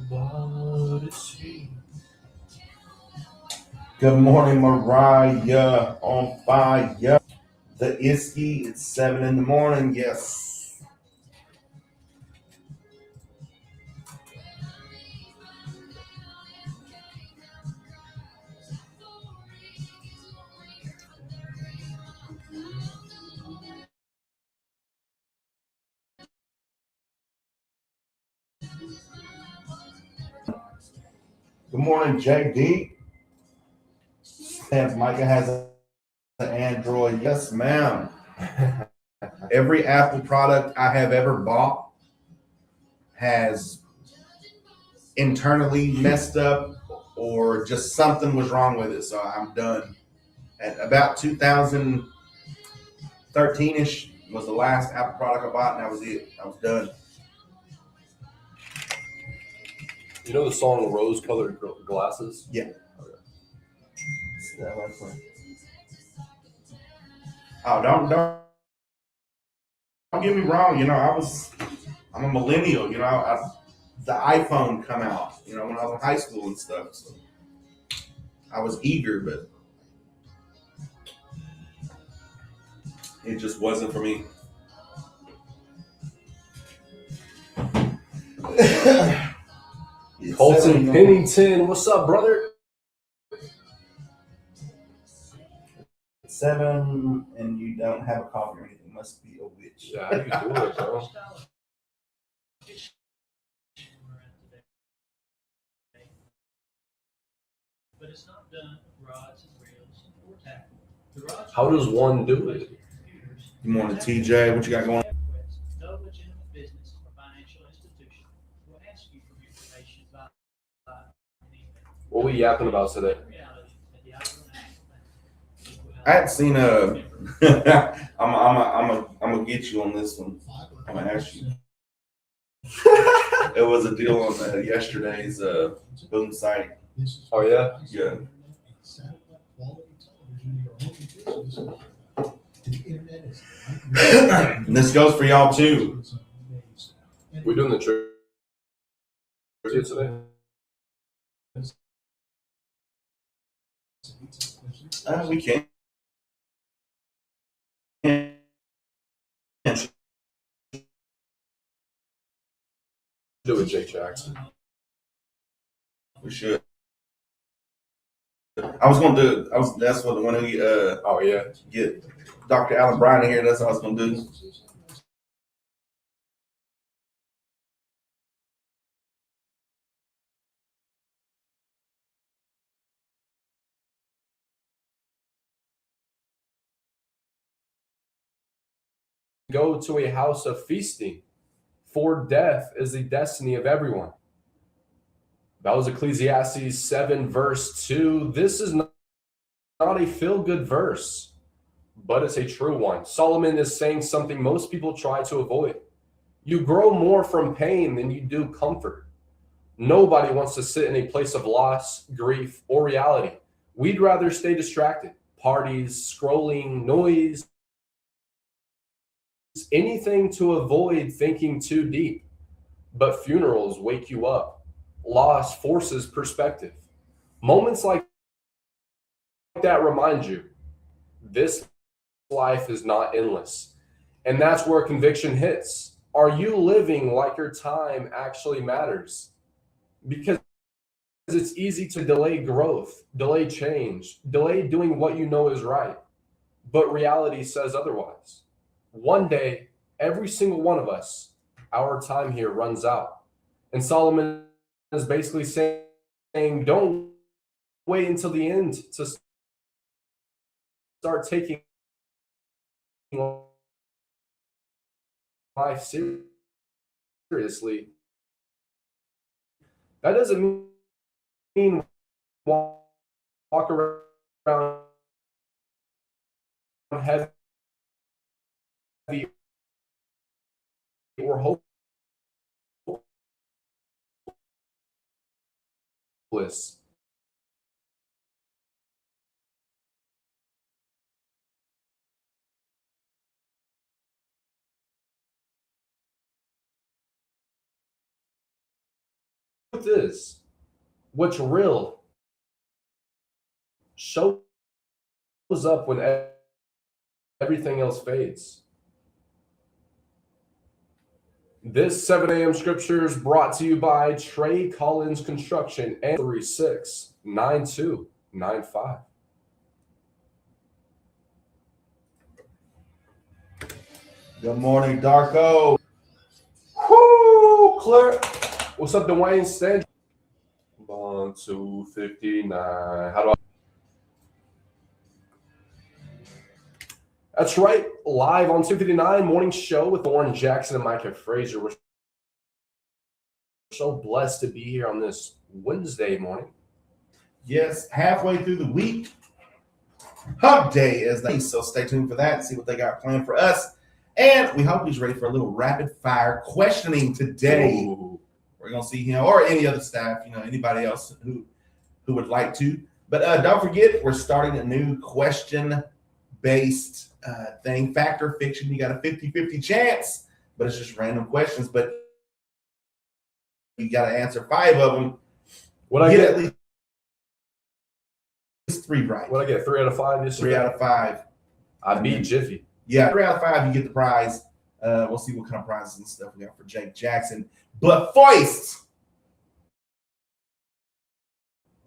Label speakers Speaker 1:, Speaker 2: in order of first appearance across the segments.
Speaker 1: What is she?
Speaker 2: Good morning, Mariah. On fire. The Iski, it's 7 in the morning. Yes. Good morning, JD. Micah has an Android. Yes, ma'am. Every Apple product I have ever bought has internally messed up or just something was wrong with it. So I'm done. At about 2013-ish was the last Apple product I bought, and that was it. I was done.
Speaker 1: You know the song Rose Colored Glasses?
Speaker 2: Yeah.
Speaker 1: Okay.
Speaker 2: Oh, don't get me wrong. I'm a millennial. The iPhone come out. When I was in high school and stuff. So I was eager, but it just wasn't for me.
Speaker 1: Colton Pennington, what's up, brother?
Speaker 2: 7, and you don't have a coffee or anything. Must be a witch.
Speaker 1: Yeah, how do you do it, bro?
Speaker 3: But it's not done with rods and reels or tackle.
Speaker 1: How does one do it?
Speaker 2: Good morning, TJ. What you got going on?
Speaker 3: No legitimate business or financial institution will ask you for information by
Speaker 1: What are we yapping about today?
Speaker 2: I had seen a. I'm gonna get you on this one. I'm gonna ask you. It was a deal on yesterday's boom site.
Speaker 1: Oh, yeah?
Speaker 2: Yeah. And this goes for y'all too.
Speaker 1: We're doing the trivia today?
Speaker 2: We can.
Speaker 1: Do it, Jake Jackson.
Speaker 2: We should. I was gonna do. That's what when we
Speaker 1: Oh, yeah.
Speaker 2: get Dr. Alan Bryan in here. That's what I was gonna do.
Speaker 1: Go to a house of feasting, for death is the destiny of everyone. That was Ecclesiastes 7, verse 2. This is not a feel-good verse, but it's a true one. Solomon is saying something most people try to avoid. You grow more from pain than you do comfort. Nobody wants to sit in a place of loss, grief, or reality. We'd rather stay distracted. Parties, scrolling, noise, anything to avoid thinking too deep. But funerals wake you up. Loss forces perspective. Moments like that remind you this life is not endless. And that's where conviction hits. Are you living like your time actually matters? Because it's easy to delay growth, delay change, delay doing what you know is right. But reality says otherwise. One day, every single one of us, our time here runs out. And Solomon is basically saying, don't wait until the end to start taking life seriously. That doesn't mean walk around heavy or hopeless. is, what's real shows up when everything else fades. This 7 a.m. scripture is brought to you by Trey Collins Construction and 369295.
Speaker 2: Good morning, Darko.
Speaker 1: Whoo, Claire. What's up, Dwayne Stand? 259. How do I? That's right. Live on 259 morning show with Oran Jackson and Micah Frazier. We're so blessed to be here on this Wednesday morning.
Speaker 2: Yes, halfway through the week. Hump day is the so stay tuned for that and see what they got planned for us. And we hope he's ready for a little rapid fire questioning today.
Speaker 1: Ooh.
Speaker 2: We're gonna see him or any other staff, anybody else who would like to. But don't forget, we're starting a new question-based thing. Fact or fiction, you got a 50-50 chance, but it's just random questions. But you got to answer 5 of them.
Speaker 1: What I get
Speaker 2: at least 3 right.
Speaker 1: What I get? 3 out of 5 yesterday?
Speaker 2: 3 out of 5.
Speaker 1: I beat Jiffy.
Speaker 2: Yeah, 3 out of 5, you get the prize. We'll see what kind of prizes and stuff we got for Jake Jackson. But first,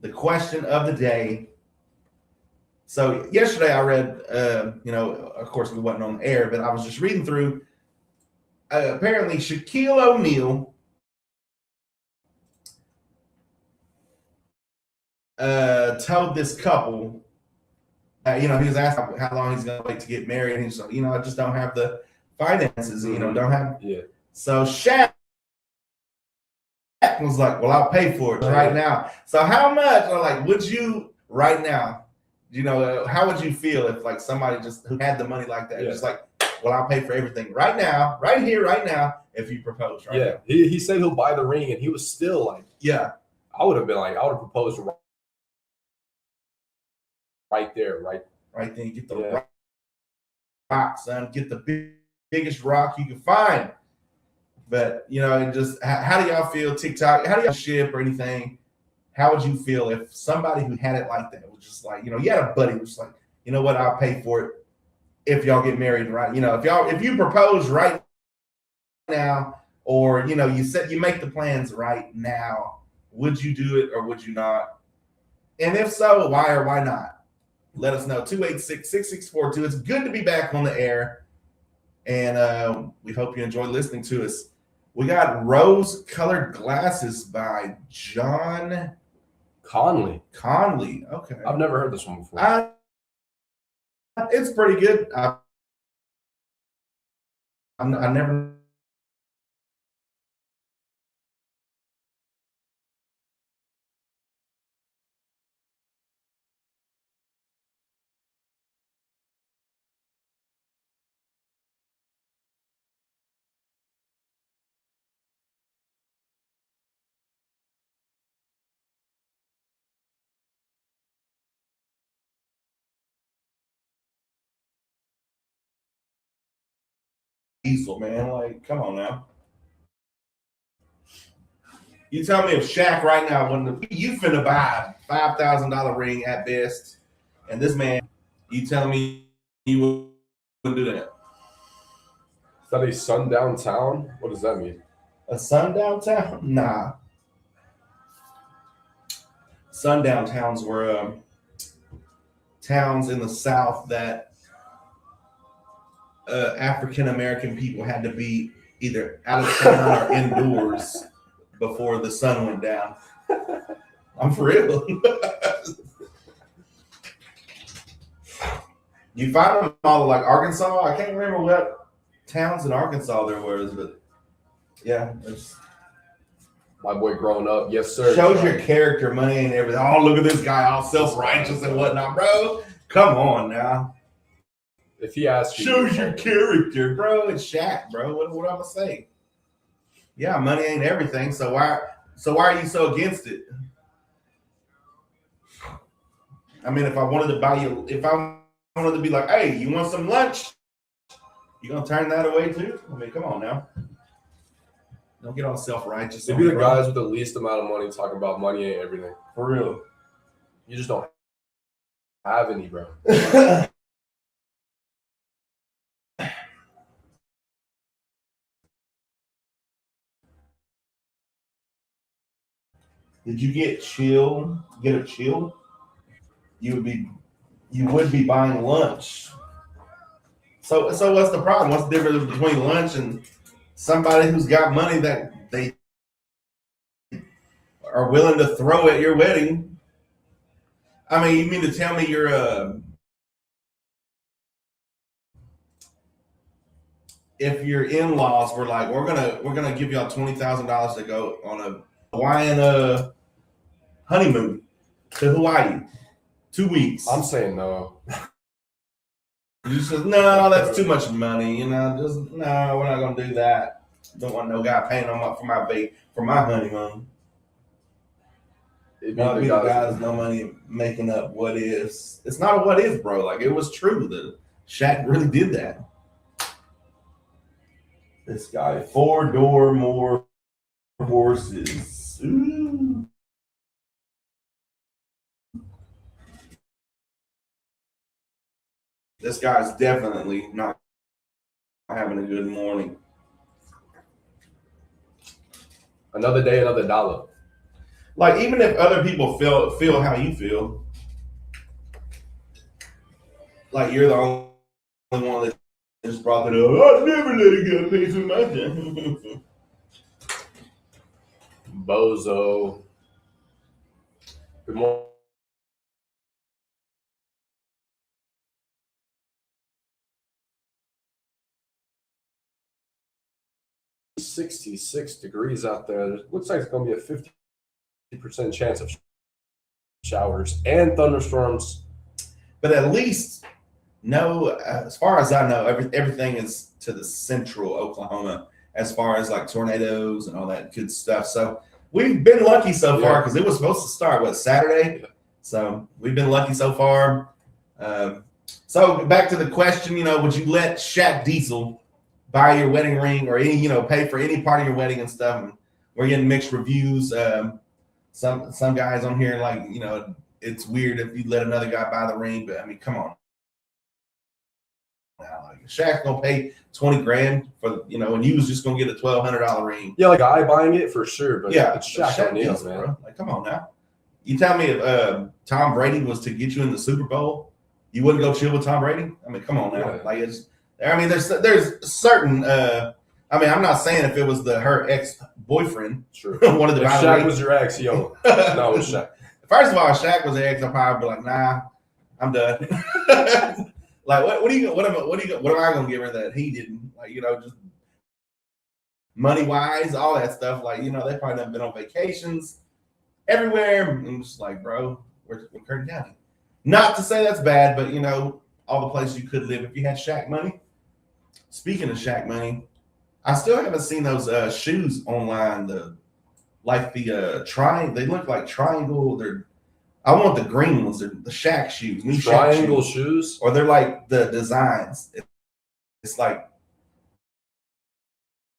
Speaker 2: the question of the day. So yesterday I read, of course we wasn't on the air, but I was just reading through. Apparently Shaquille O'Neal told this couple, he was asked how long he's going to wait to get married. And he's like, I just don't have the finances, don't have.
Speaker 1: Yeah.
Speaker 2: So Shaq was like, well, I'll pay for it right now. So how much, would you right now, how would you feel if somebody just who had the money like that, just well, I'll pay for everything right now, right here, right now, if you propose right now.
Speaker 1: He said he'll buy the ring, and he was still I would have proposed right there, right
Speaker 2: then. You get the rock, son. Get the biggest rock you can find. But, and just how do y'all feel, TikTok? How do y'all ship or anything? How would you feel if somebody who had it like that was just you had a buddy who was like, you know what, I'll pay for it if y'all get married, right? If you propose right now, or, you make the plans right now, would you do it or would you not? And if so, why or why not? Let us know. 286-6642. It's good to be back on the air. And we hope you enjoy listening to us. We got Rose-Colored Glasses by John
Speaker 1: Conley.
Speaker 2: Okay.
Speaker 1: I've never heard this one before.
Speaker 2: It's pretty good. I never. Diesel, man. Come on now. You tell me if Shaq right now, you finna buy a $5,000 ring at best, and this man, you tell me you wouldn't do that.
Speaker 1: Is that a sundown town? What does that mean?
Speaker 2: A sundown town? Nah. Sundown towns were towns in the South that African American people had to be either out of town or indoors before the sun went down. I'm for real. You find them all Arkansas. I can't remember what towns in Arkansas there was, but yeah, it's
Speaker 1: my boy growing up. Yes, sir.
Speaker 2: Shows your character, money ain't everything. Oh, look at this guy, all self-righteous and whatnot, bro. Come on now.
Speaker 1: If he asks you,
Speaker 2: shows your character, bro. It's Shaq, bro. What am I gonna say? Yeah, money ain't everything. So why are you so against it? I mean, if I wanted to buy you, if I wanted to be like, hey, you want some lunch? You gonna turn that away too? I mean, come on now. Don't get all self-righteous.
Speaker 1: They be the guys with the least amount of money talking about money ain't everything.
Speaker 2: For real.
Speaker 1: You just don't have any, bro.
Speaker 2: Did you get a chill? You would be buying lunch. So what's the problem? What's the difference between lunch and somebody who's got money that they are willing to throw at your wedding? I mean, you mean to tell me if your in-laws were like, we're gonna give y'all $20,000 to go on a Hawaiian honeymoon to Hawaii, 2 weeks.
Speaker 1: I'm saying no.
Speaker 2: You said, no, that's too much money. You know, just no, we're not gonna do that. Don't want no guy paying for my honeymoon.
Speaker 1: It'd
Speaker 2: No,
Speaker 1: be
Speaker 2: the guys no money making up what ifs. It's not a what if, bro. Like, it was true that Shaq really did that. This guy, 4-door more horses. Ooh. This guy's definitely not having a good morning.
Speaker 1: Another day, another dollar.
Speaker 2: Like, even if other people feel how you feel, like you're the only one that just brought it up. I'd never let a guy pay for my time.
Speaker 1: Bozo. Good morning. 66 degrees out there. It looks like it's going to be a 50% chance of showers and thunderstorms.
Speaker 2: But at least, no, as far as I know, everything is to the central Oklahoma as far as like tornadoes and all that good stuff. So we've been lucky so far because it was supposed to start, Saturday? Yeah. So we've been lucky so far. So back to the question, would you let Shaq Diesel buy your wedding ring or pay for any part of your wedding and stuff? And we're getting mixed reviews. Some guys on here like, it's weird if you let another guy buy the ring, but I mean, come on. Now, like, Shaq's gonna pay $20,000 for, and you was just gonna get a $1,200 ring.
Speaker 1: Yeah, like a guy buying it for sure, but
Speaker 2: yeah,
Speaker 1: it's Shaq O'Neal, man.
Speaker 2: Bro. Like, come on now. You tell me if Tom Brady was to get you in the Super Bowl, you wouldn't go chill with Tom Brady? I mean, come on now. Yeah. Like, there's certain. I'm not saying if it was her ex-boyfriend.
Speaker 1: Sure.
Speaker 2: One of the.
Speaker 1: If Shaq was your ex, yo. No, it was Shaq.
Speaker 2: First of all, if Shaq was an ex, I'd probably be like, nah, I'm done. Like, what am I gonna give her that he didn't? Like, just money wise, all that stuff. Like, they probably have been on vacations everywhere. I'm just like, bro, we're Curtin County. Not to say that's bad, but all the places you could live if you had Shaq money. Speaking of Shaq money, I still haven't seen those shoes online. The triangle. They look like triangle. I want the green ones. They're the Shaq shoes. New
Speaker 1: triangle
Speaker 2: Shaq
Speaker 1: shoes,
Speaker 2: or they're like the designs. It's like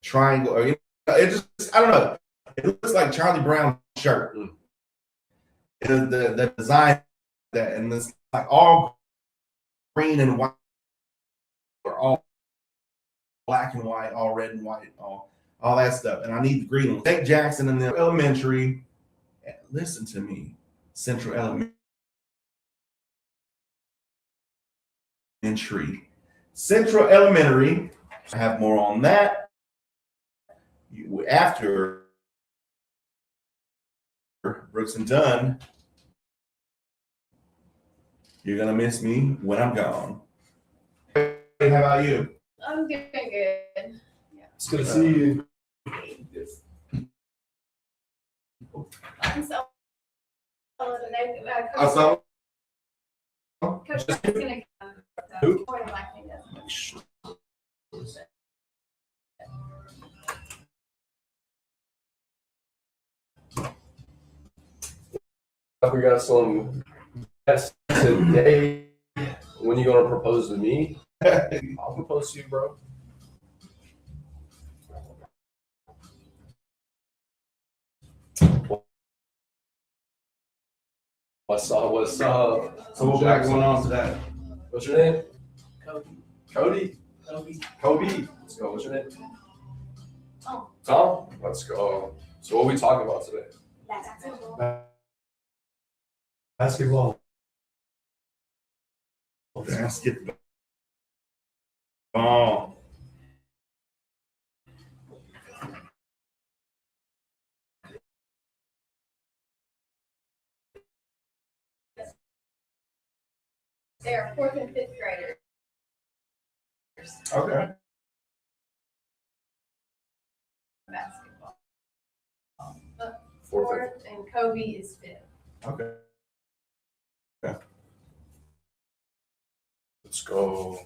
Speaker 2: triangle, or it just, I don't know. It looks like Charlie Brown's shirt. The design that, and it's like all green and white, or all black and white, all red and white, all that stuff. And I need the green ones. Take Jackson in the elementary. Listen to me, Central Elementary. I have more on that. After Brooks and Dunn, you're gonna miss me when I'm gone. How about you?
Speaker 4: I'm doing good. Yeah.
Speaker 1: It's good to see you.
Speaker 4: I'm so today.
Speaker 2: Awesome.
Speaker 4: Coach is gonna
Speaker 1: Who?
Speaker 4: more than likely doesn't.
Speaker 1: We got some guests today. When you gonna propose to me? I'll propose to you, bro. What's up? What's up?
Speaker 2: So what we got going on today?
Speaker 1: What's your name?
Speaker 3: Cody.
Speaker 1: Cody.
Speaker 3: Cody.
Speaker 1: Kobe. Let's go. What's your name?
Speaker 4: Tom.
Speaker 1: Tom. Let's go. So what are we talking about today?
Speaker 4: Basketball.
Speaker 1: Basketball.
Speaker 2: Basketball.
Speaker 4: They're 4th and 5th graders.
Speaker 2: Okay.
Speaker 4: Basketball.
Speaker 1: Fourth.
Speaker 4: 4th and Kobe is 5th.
Speaker 2: Okay.
Speaker 1: Let's go.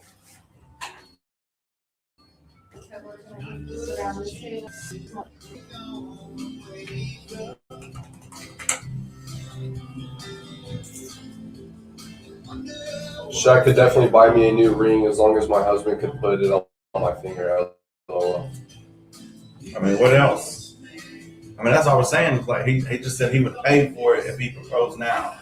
Speaker 4: So we're gonna move around the table.
Speaker 1: Shaq could definitely buy me a new ring as long as my husband could put it on my finger. LOL.
Speaker 2: I mean, what else? I mean, that's all we're saying. Like he just said he would pay for it if he proposed now.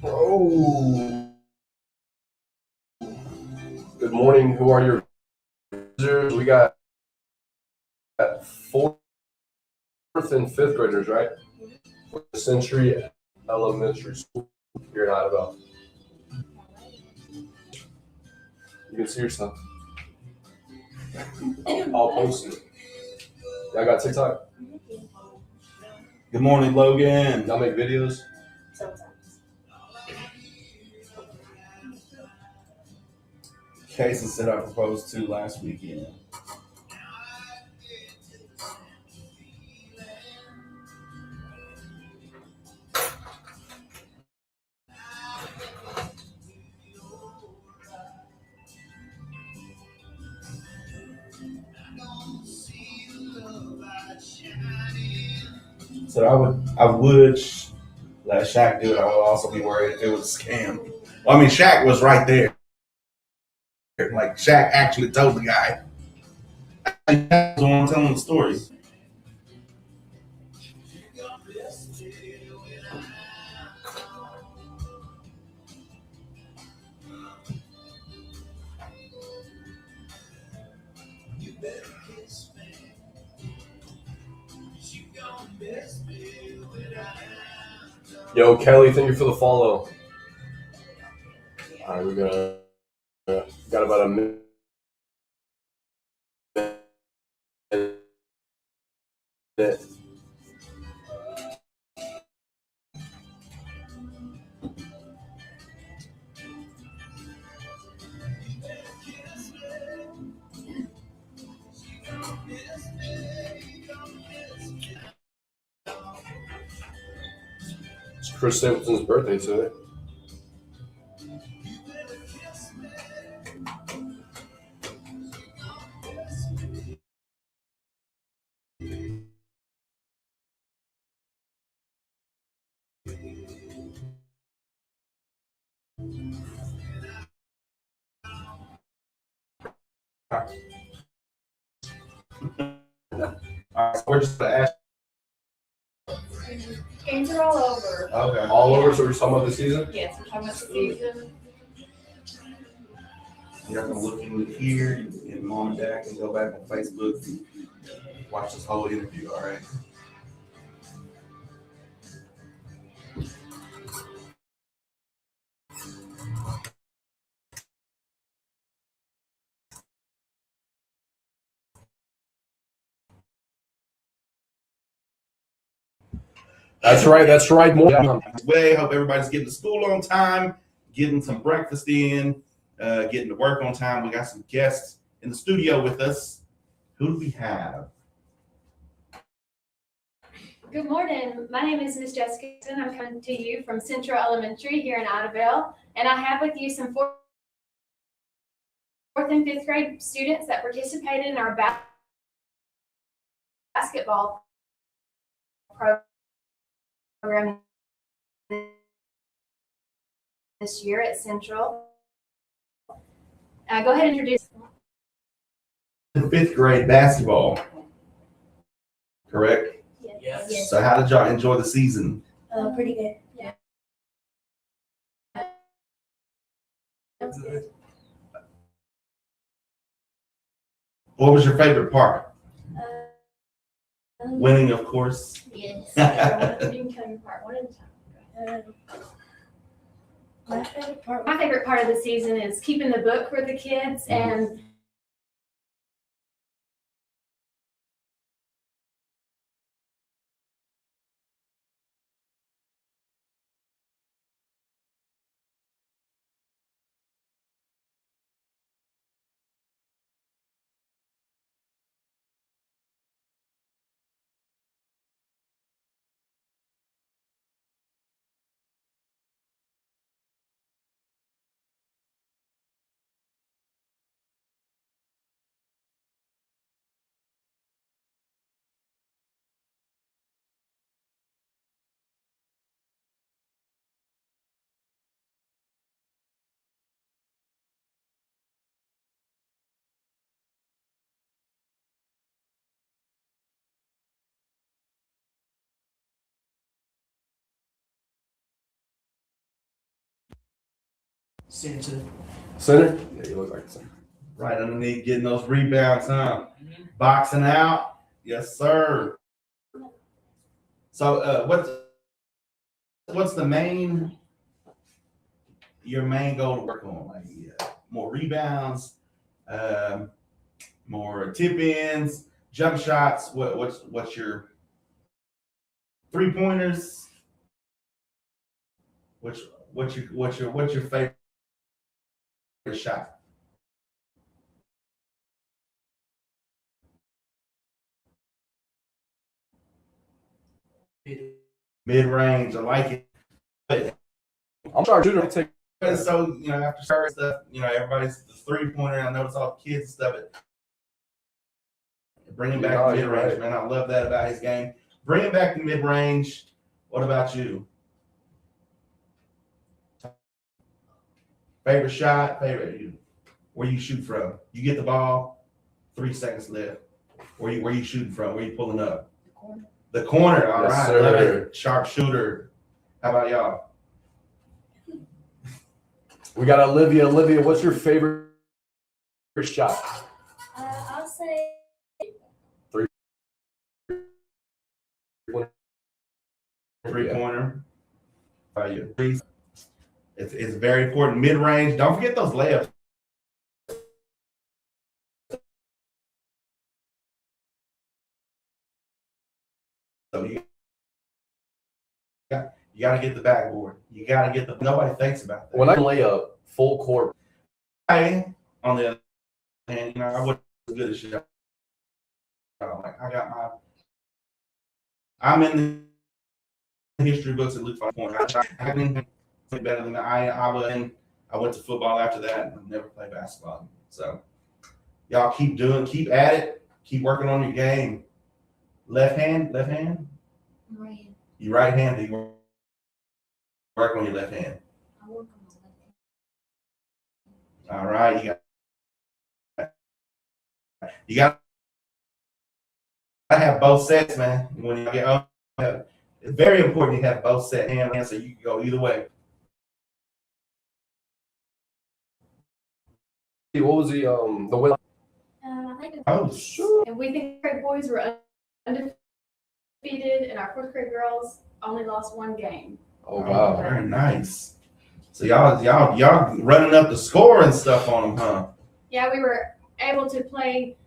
Speaker 1: Oh. Good morning. Who are your visitors? We got 4th and 5th graders, right? For the Century Elementary School here in Idabel. You can see yourself. I'll post it. Y'all got TikTok?
Speaker 2: Good morning, Logan.
Speaker 1: Y'all make videos?
Speaker 4: Sometimes.
Speaker 2: Casey said I proposed to last weekend. So I would let Shaq do it. I would also be worried if it was a scam. Well, I mean, Shaq was right there. Like Shaq actually told the guy. He was the one telling the story.
Speaker 1: Yo, Kelly, thank you for the follow. All right, we're gonna got about a minute. It's Chris Stapleton's birthday today.
Speaker 2: We're just gonna ask.
Speaker 4: Games are all over.
Speaker 2: Okay.
Speaker 1: All over, so we're talking about the season?
Speaker 4: Yes, we're talking about the season.
Speaker 2: You're gonna look in here, and mom and dad can go back on Facebook and watch this whole interview. All right.
Speaker 1: That's right. That's right. More.
Speaker 2: Way. Hope everybody's getting to school on time, getting some breakfast in, getting to work on time. We got some guests in the studio with us. Who do we have?
Speaker 4: Good morning. My name is Miss Jessica, and I'm coming to you from Central Elementary here in Idabel. And I have with you some 4th and 5th grade students that participated in our basketball program this year at Central. Go ahead and introduce.
Speaker 2: 5th grade basketball. correct?
Speaker 3: Yes.
Speaker 5: Yes.
Speaker 2: So how did y'all enjoy the season?
Speaker 5: Pretty good.
Speaker 2: What was your favorite part?
Speaker 5: Um,
Speaker 2: Winning, of course.
Speaker 5: Yes.
Speaker 4: You can tell your part one at a time.
Speaker 5: My favorite part.
Speaker 4: My favorite part of the season is keeping the book for the kids and
Speaker 3: Center.
Speaker 1: Center? Yeah, you look like a center.
Speaker 2: Right underneath, getting those rebounds, huh? Boxing out. Yes, sir. So what's your main goal to work on? Like more rebounds, more tip-ins, jump shots. What's your 3-pointers? What's your favorite shot? Mid-range, I like it. But
Speaker 1: I'm trying to take.
Speaker 2: so after starting stuff, everybody's the 3-pointer. I notice all the kids and stuff. Bringing back the mid-range,
Speaker 1: right.
Speaker 2: man. I love that about his game. Bringing back the mid-range. What about you? Favorite shot? Where you shoot from? You get the ball, 3 seconds left. Where you shooting from? Where you pulling up? The corner. All
Speaker 1: Yes,
Speaker 2: right,
Speaker 1: sir.
Speaker 2: love it. Sharp shooter. How about y'all?
Speaker 1: We got Olivia. Olivia, what's your favorite shot?
Speaker 5: I'll say.
Speaker 2: Three-pointer. How about you? It's very important. Mid-range. Don't forget those layups. So you got to get the backboard. You got to get nobody thinks about that.
Speaker 1: When I lay up full court,
Speaker 2: I, on the other hand, I wasn't as good as shit. Like I'm in the history books at Luke 5 point. I didn't play better than I was. I went to football after that and never played basketball. So y'all keep at it, keep working on your game. Left hand.
Speaker 5: Right.
Speaker 2: You right-handed. You work on your left hand.
Speaker 5: I work on my left hand.
Speaker 2: All right, you got to have both sets, man. When you get up, it's very important you have both set hands so you can go either way.
Speaker 1: what was the win?
Speaker 5: I think
Speaker 2: Oh, sure.
Speaker 4: and we think grade boys were undefeated and our fourth grade girls only lost one game.
Speaker 1: Oh wow.
Speaker 2: Very nice. So y'all running up the score and stuff on them, huh?
Speaker 4: Yeah, we were able to play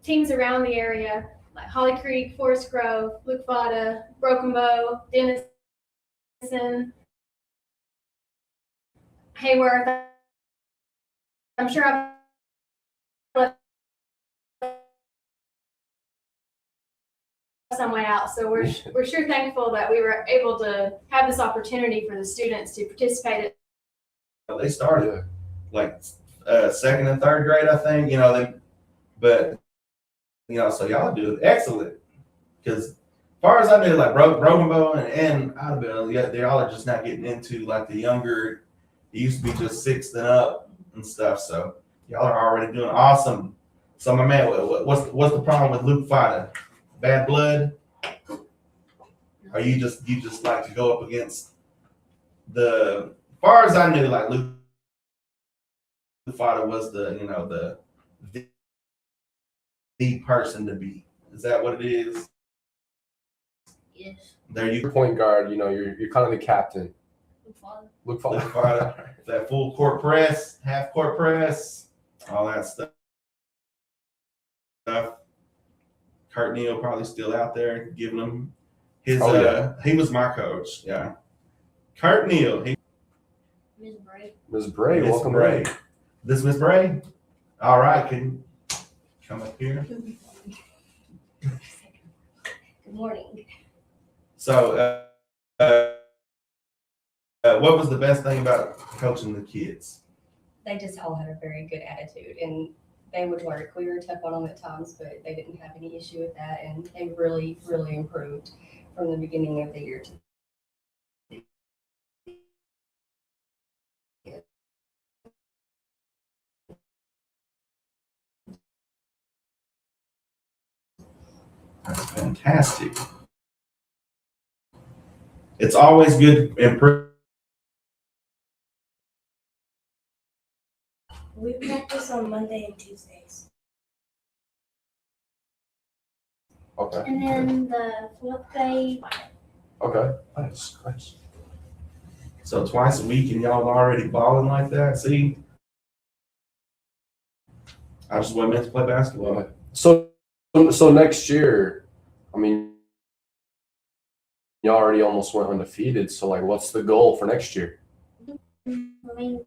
Speaker 4: teams around the area like Holly Creek, Forest Grove, Luke Vada, Broken Bow, Denison, Hayworth. I'm sure I've left someone out. So we're sure thankful that we were able to have this opportunity for the students to participate.
Speaker 2: They started like second and third grade, I think. So y'all do excellent. Because as far as I knew, like Broken Bow and Idabel, they all are just not getting into like the younger. It used to be just 6th and up and stuff. So y'all are already doing awesome. So my man, what's the problem with Luke Fida? bad blood? Or you just like to go up against the, as far as I knew, like Luke Fada was the person to beat. Is that what it is?
Speaker 5: Yes.
Speaker 2: There you
Speaker 1: Point guard, you're kind of the captain.
Speaker 5: Father.
Speaker 1: Luke
Speaker 2: Luke
Speaker 1: Fada.
Speaker 2: Fada, that full court press, half court press, all that stuff. Kurt Neal probably still out there giving him his.
Speaker 1: Oh, yeah.
Speaker 2: He was my coach. Yeah, Kurt Neal.
Speaker 5: Miss Bray.
Speaker 1: Ms. Bray,
Speaker 2: Miss
Speaker 1: welcome
Speaker 2: Bray.
Speaker 1: in.
Speaker 2: This Miss Bray. All right, can you come up here?
Speaker 5: Good morning.
Speaker 2: So, what was the best thing about coaching the kids?
Speaker 6: They just all had a very good attitude, and they would work. We were tough on them at times, but they didn't have any issue with that, and they really, really improved from the beginning of the year to
Speaker 2: That's fantastic. It's always good to improve.
Speaker 7: We practice on Monday and Tuesdays.
Speaker 1: Okay.
Speaker 4: And then the fourth day,
Speaker 1: Okay. Nice.
Speaker 2: So twice a week, and y'all already balling like that. See, I just wasn't meant to play basketball.
Speaker 1: Yeah. So next year, I mean, you already almost went undefeated. So like, what's the goal for next year?
Speaker 4: I mean,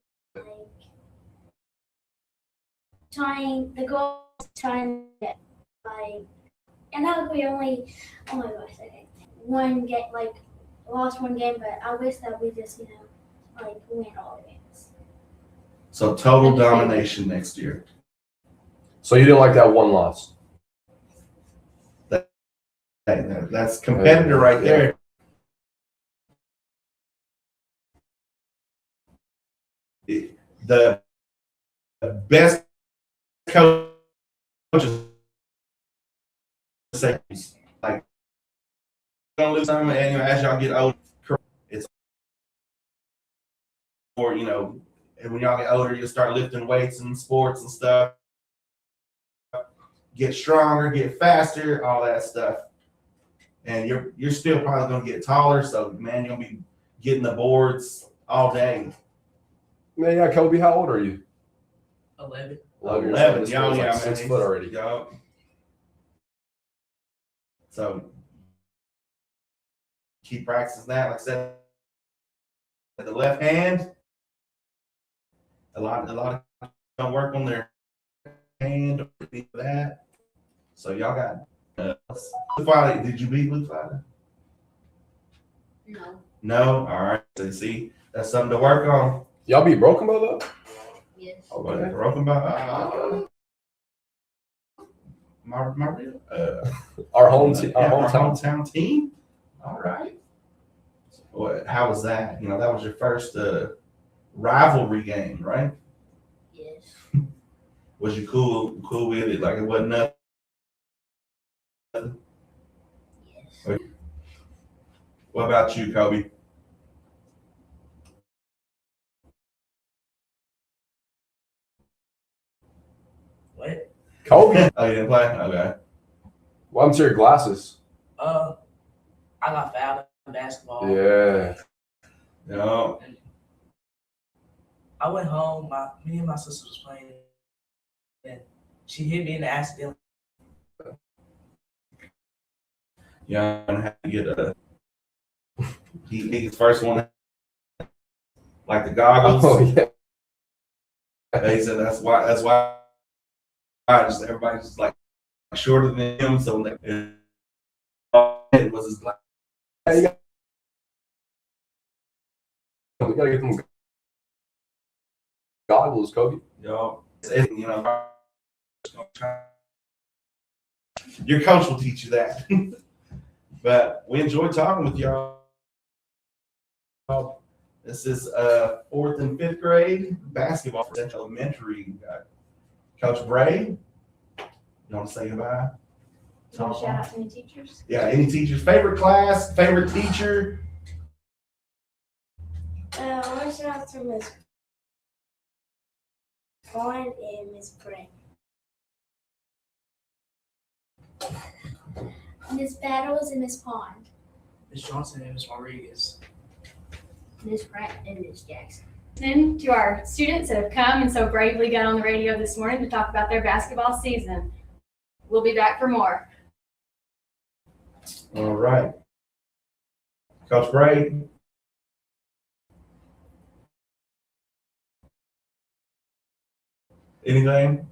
Speaker 4: like, the goal is trying to get, like, and I hope we only, oh my gosh, okay, lost one game, but I wish that we just, like, win all the games.
Speaker 2: So total domination next year.
Speaker 1: So you didn't like that one loss?
Speaker 2: That's competitor right there. The best coaches say, like, don't lose time, and as y'all get older, it's or and when y'all get older, you start lifting weights and sports and stuff. Get stronger, get faster, all that stuff. And you're still probably gonna get taller, so man, you're gonna be getting the boards all day.
Speaker 1: Yeah, Kobe, how old are you?
Speaker 3: 11.
Speaker 1: 11 years
Speaker 2: 11,
Speaker 1: old. This
Speaker 2: yeah,
Speaker 1: man's
Speaker 2: yeah,
Speaker 1: like
Speaker 2: man.
Speaker 1: 6 foot already.
Speaker 2: Yeah. So keep practicing that. Like I said, at the left hand, a lot of don't work on their hand or anything like that. So y'all got. Did you beat Luke Fada?
Speaker 5: No.
Speaker 2: No. All right. So see, that's something to work on.
Speaker 1: Y'all beat Broken Bow though?
Speaker 5: Yes.
Speaker 1: Okay.
Speaker 2: Broken by my real
Speaker 1: Our home team.
Speaker 2: yeah,
Speaker 1: Our
Speaker 2: our
Speaker 1: hometown.
Speaker 2: hometown team. All right. What? How was that? That was your first rivalry game, right?
Speaker 5: Yes.
Speaker 2: Was you cool with it? Like it wasn't nothing.
Speaker 5: Yes.
Speaker 2: What about you, Kobe?
Speaker 3: What?
Speaker 1: Kobe.
Speaker 2: Oh, you didn't play? Okay.
Speaker 1: Welcome to your glasses.
Speaker 3: I got fouled in basketball.
Speaker 1: Yeah.
Speaker 2: No.
Speaker 3: I went home. Me and my sister was playing, and she hit me in the accident.
Speaker 2: Yeah, I'm gonna have to get a. He's first one. Like the goggles.
Speaker 1: Oh yeah.
Speaker 2: They said that's why everybody's just like shorter than him, so when it was his glass.
Speaker 1: We gotta get them goggles, Kobe.
Speaker 2: Your coach will teach you that. But we enjoyed talking with y'all. This is 4th and 5th grade basketball for Central Elementary. We got Coach Bray. You want to say goodbye?
Speaker 4: You want to shout out to any teachers?
Speaker 2: Yeah, any teacher's favorite class, favorite teacher?
Speaker 7: I want to shout out to Miss Oran and Miss Gray.
Speaker 8: Miss Battles and Miss Pond.
Speaker 9: Miss Johnson and Miss Rodriguez.
Speaker 8: Miss Pratt and Miss Jackson.
Speaker 4: And to our students that have come and so bravely got on the radio this morning to talk about their basketball season. We'll be back for more.
Speaker 2: All right. Coach Gray. Anything?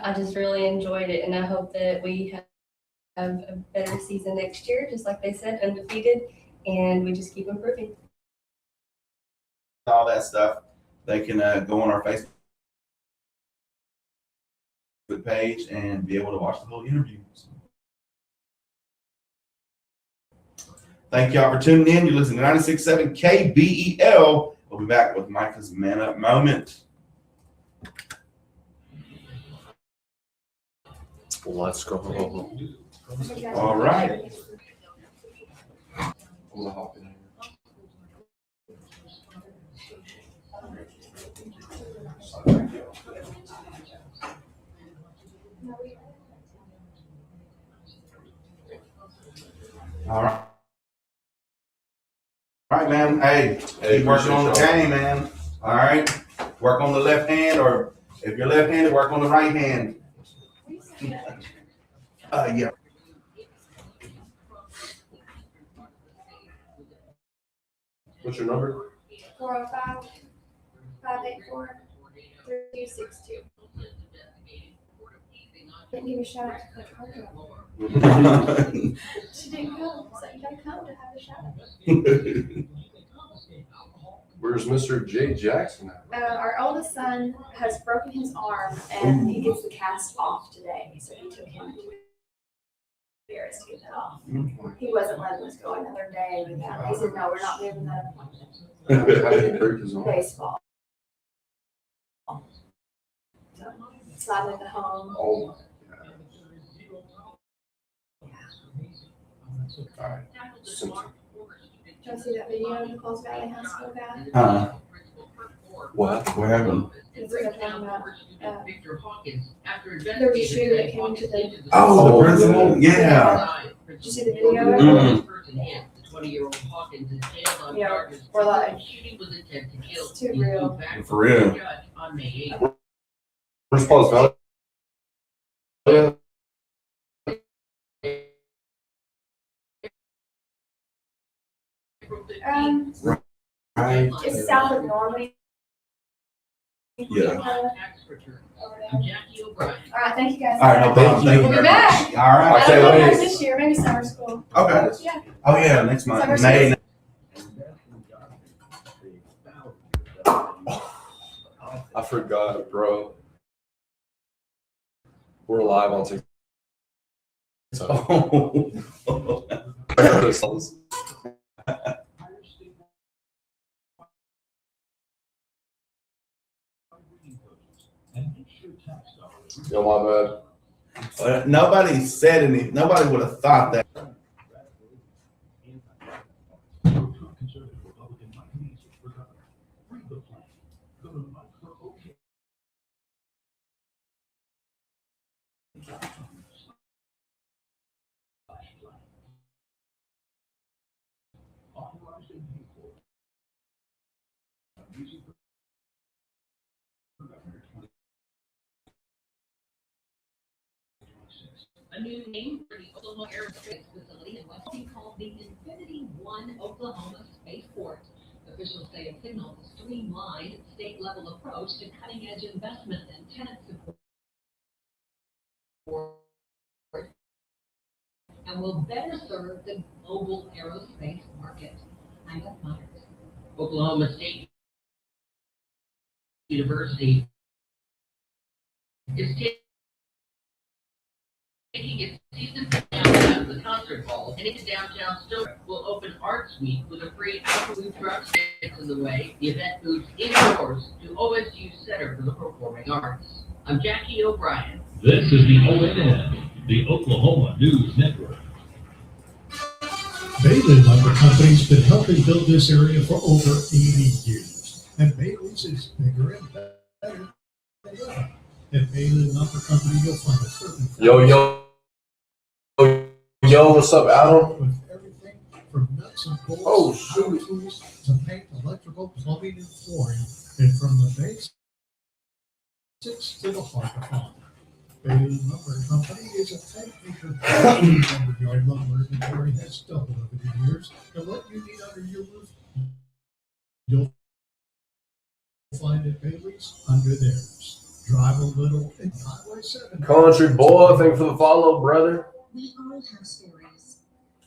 Speaker 6: I just really enjoyed it, and I hope that we have a better season next year, just like they said, undefeated, and we just keep improving.
Speaker 2: All that stuff, they can go on our Facebook page and be able to watch the little interviews. Thank y'all for tuning in. You're listening to 96.7 KBEL. We'll be back with Micah's Man Up Moment.
Speaker 1: Let's go.
Speaker 2: All right.
Speaker 1: I'm gonna hop in here.
Speaker 2: All right. All right, man. Hey, keep working on the game, man. All right. Work on the left hand, or if you're left-handed, work on the right hand. Yeah.
Speaker 1: What's your number?
Speaker 4: 405-584-3262. Didn't give a shout out to Coach Harper. She didn't come, so you gotta come to have a shout out.
Speaker 1: Where's Mr. J. Jackson at?
Speaker 4: Our oldest son has broken his arm and he gets the cast off today, so he took him to Paris to get that off. He wasn't letting us go another day without, he said, no, we're not moving that appointment.
Speaker 1: How did he break his arm?
Speaker 4: Baseball. So, sliding at the home.
Speaker 1: Oh. All right. Simple.
Speaker 4: Did you see that video of Nicole's Valley High School guy?
Speaker 1: What?
Speaker 2: What happened?
Speaker 4: He's talking about there was a shooter that came into the.
Speaker 2: Oh, the principal? Yeah.
Speaker 4: Did you see the video?
Speaker 2: Mhm.
Speaker 4: Yeah, we're like, it's too real.
Speaker 2: For real.
Speaker 1: Where's Paul's Valley? Yeah.
Speaker 2: Right.
Speaker 4: It's south of Norway.
Speaker 2: Yeah.
Speaker 4: All right, thank you guys.
Speaker 2: All right, no problem. Thank you
Speaker 4: We'll be
Speaker 2: very
Speaker 4: back.
Speaker 2: much. All right.
Speaker 4: I don't know
Speaker 1: Wait.
Speaker 4: about this year, maybe summer school.
Speaker 2: Okay.
Speaker 4: Yeah.
Speaker 2: Oh, yeah, next month.
Speaker 4: Summer
Speaker 2: May.
Speaker 1: I forgot, bro. We're live on TikTok.
Speaker 2: Oh.
Speaker 1: Yo, my bad.
Speaker 2: Nobody said anything. Nobody would have thought that.
Speaker 10: A new name for the Oklahoma Aerospace Facility in West Point called the Infinity One Oklahoma Spaceport. Officials say it signals a streamlined state-level approach to cutting-edge investment and tenant support, and will better serve the global aerospace market. I'm Beth Myers. Oklahoma State University is taking its season downtown of the concert hall, and into downtown Stillwater will open Arts Week with a free outdoor food truck gets in the way. The event moves indoors to OSU Center for the Performing Arts. I'm Jackie O'Brien.
Speaker 11: This is the ONN the Oklahoma News Network.
Speaker 12: Bailey Lumber Company's been helping build this area for over 80 years. And Bailey's is bigger and better than ever. At Bailey Lumber Company, you'll find a certain
Speaker 1: Yo, what's up, Adam?
Speaker 12: with everything from nuts and bolts
Speaker 1: Oh,
Speaker 12: to
Speaker 1: shoot.
Speaker 12: power tools to paint, electrical, plumbing, and flooring, and from the basics to the heart of farming. Bailey Lumber Company is a 10-acre lumberyard. Lumber inventory has doubled over the years, and what you need under your roof, you'll find at Bailey's under theirs. Drive a little in Highway 7.
Speaker 1: Country boy, thank you for the follow, brother.
Speaker 10: We all have stories.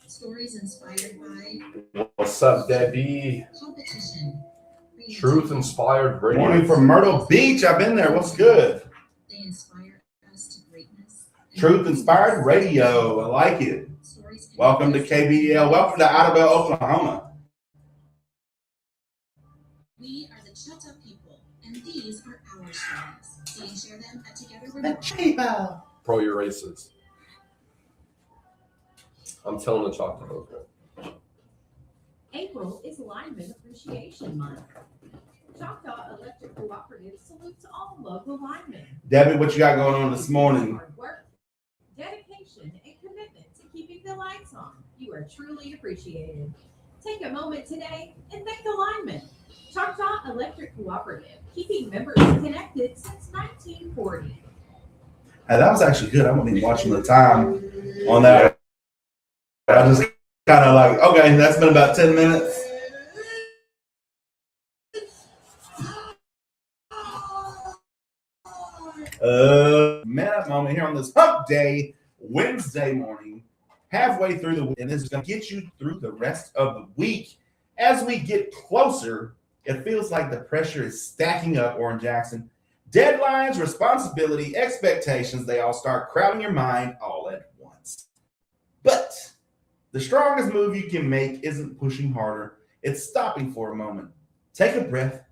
Speaker 10: Stories inspired by
Speaker 1: What's up, Debbie?
Speaker 10: competition.
Speaker 1: Truth inspired radio.
Speaker 2: Morning from Myrtle Beach. I've been there. What's good?
Speaker 10: They inspire us to greatness.
Speaker 2: Truth Inspired Radio. I like it.
Speaker 10: Stories can
Speaker 2: Welcome to KBDL. Welcome to Idabel, Oklahoma.
Speaker 10: We are the Chutta people, and these are our stories. So you share them at Together We're
Speaker 2: The Chiba.
Speaker 1: Pro, you're racist. I'm telling the chocolate over.
Speaker 13: April is Lineman Appreciation Month. Choctaw Electric Cooperative salutes all local linemen.
Speaker 2: Debbie, what you got going on this morning?
Speaker 13: Hard work, dedication, and commitment to keeping the lights on. You are truly appreciated. Take a moment today and thank the linemen. Choctaw Electric Cooperative, keeping members connected since 1940.
Speaker 2: Hey, that was actually good. I wasn't even watching the time on that. I just kind of like, okay, that's been about 10 minutes. Man moment here on this hump day, Wednesday morning, halfway through the week, and this is going to get you through the rest of the week. As we get closer, it feels like the pressure is stacking up, Oran Jackson. Deadlines, responsibility, expectations, they all start crowding your mind all at once. But the strongest move you can make isn't pushing harder. It's stopping for a moment. Take a breath.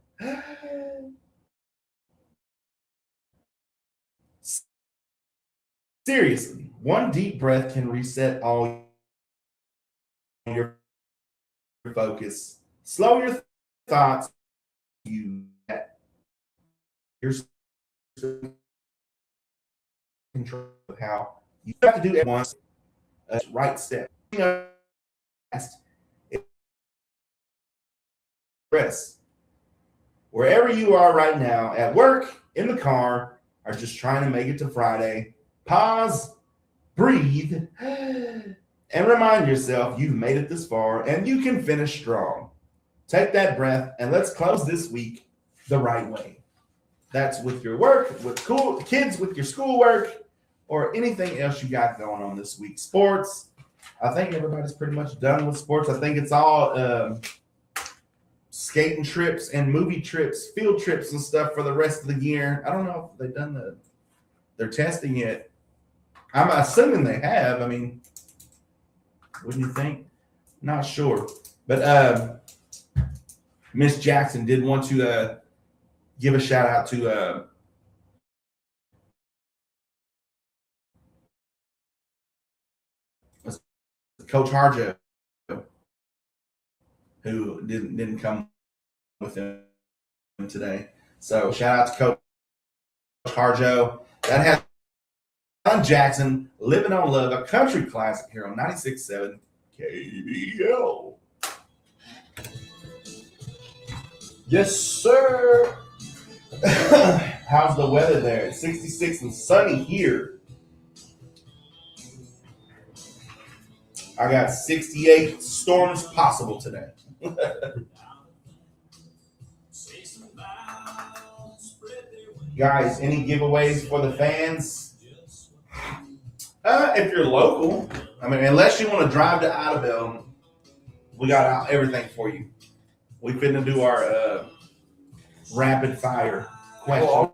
Speaker 2: Seriously, one deep breath can reset all your focus. Slow your thoughts. You're control of how you have to do it once. A right step. Press. Wherever you are right now, at work, in the car, or just trying to make it to Friday, pause, breathe, and remind yourself you've made it this far and you can finish strong. Take that breath and let's close this week the right way. That's with your work, with cool kids, with your schoolwork, or anything else you got going on this week. Sports. I think everybody's pretty much done with sports. I think it's all skating trips and movie trips, field trips and stuff for the rest of the year. I don't know if they've done their testing yet. I'm assuming they have. I mean, wouldn't you think? Not sure. But Miss Jackson did want to give a shout out to Coach Harjo, who didn't come with him today. So shout out to Coach Harjo. That has Oran Jackson, Living on Love, a country classic here on 96.7 KBL. Yes, sir. How's the weather there? It's 66 and sunny here. I got 68 storms possible today. Guys, any giveaways for the fans? If you're local, I mean, unless you want to drive to Idabel, we got everything for you. We finna do our rapid fire question.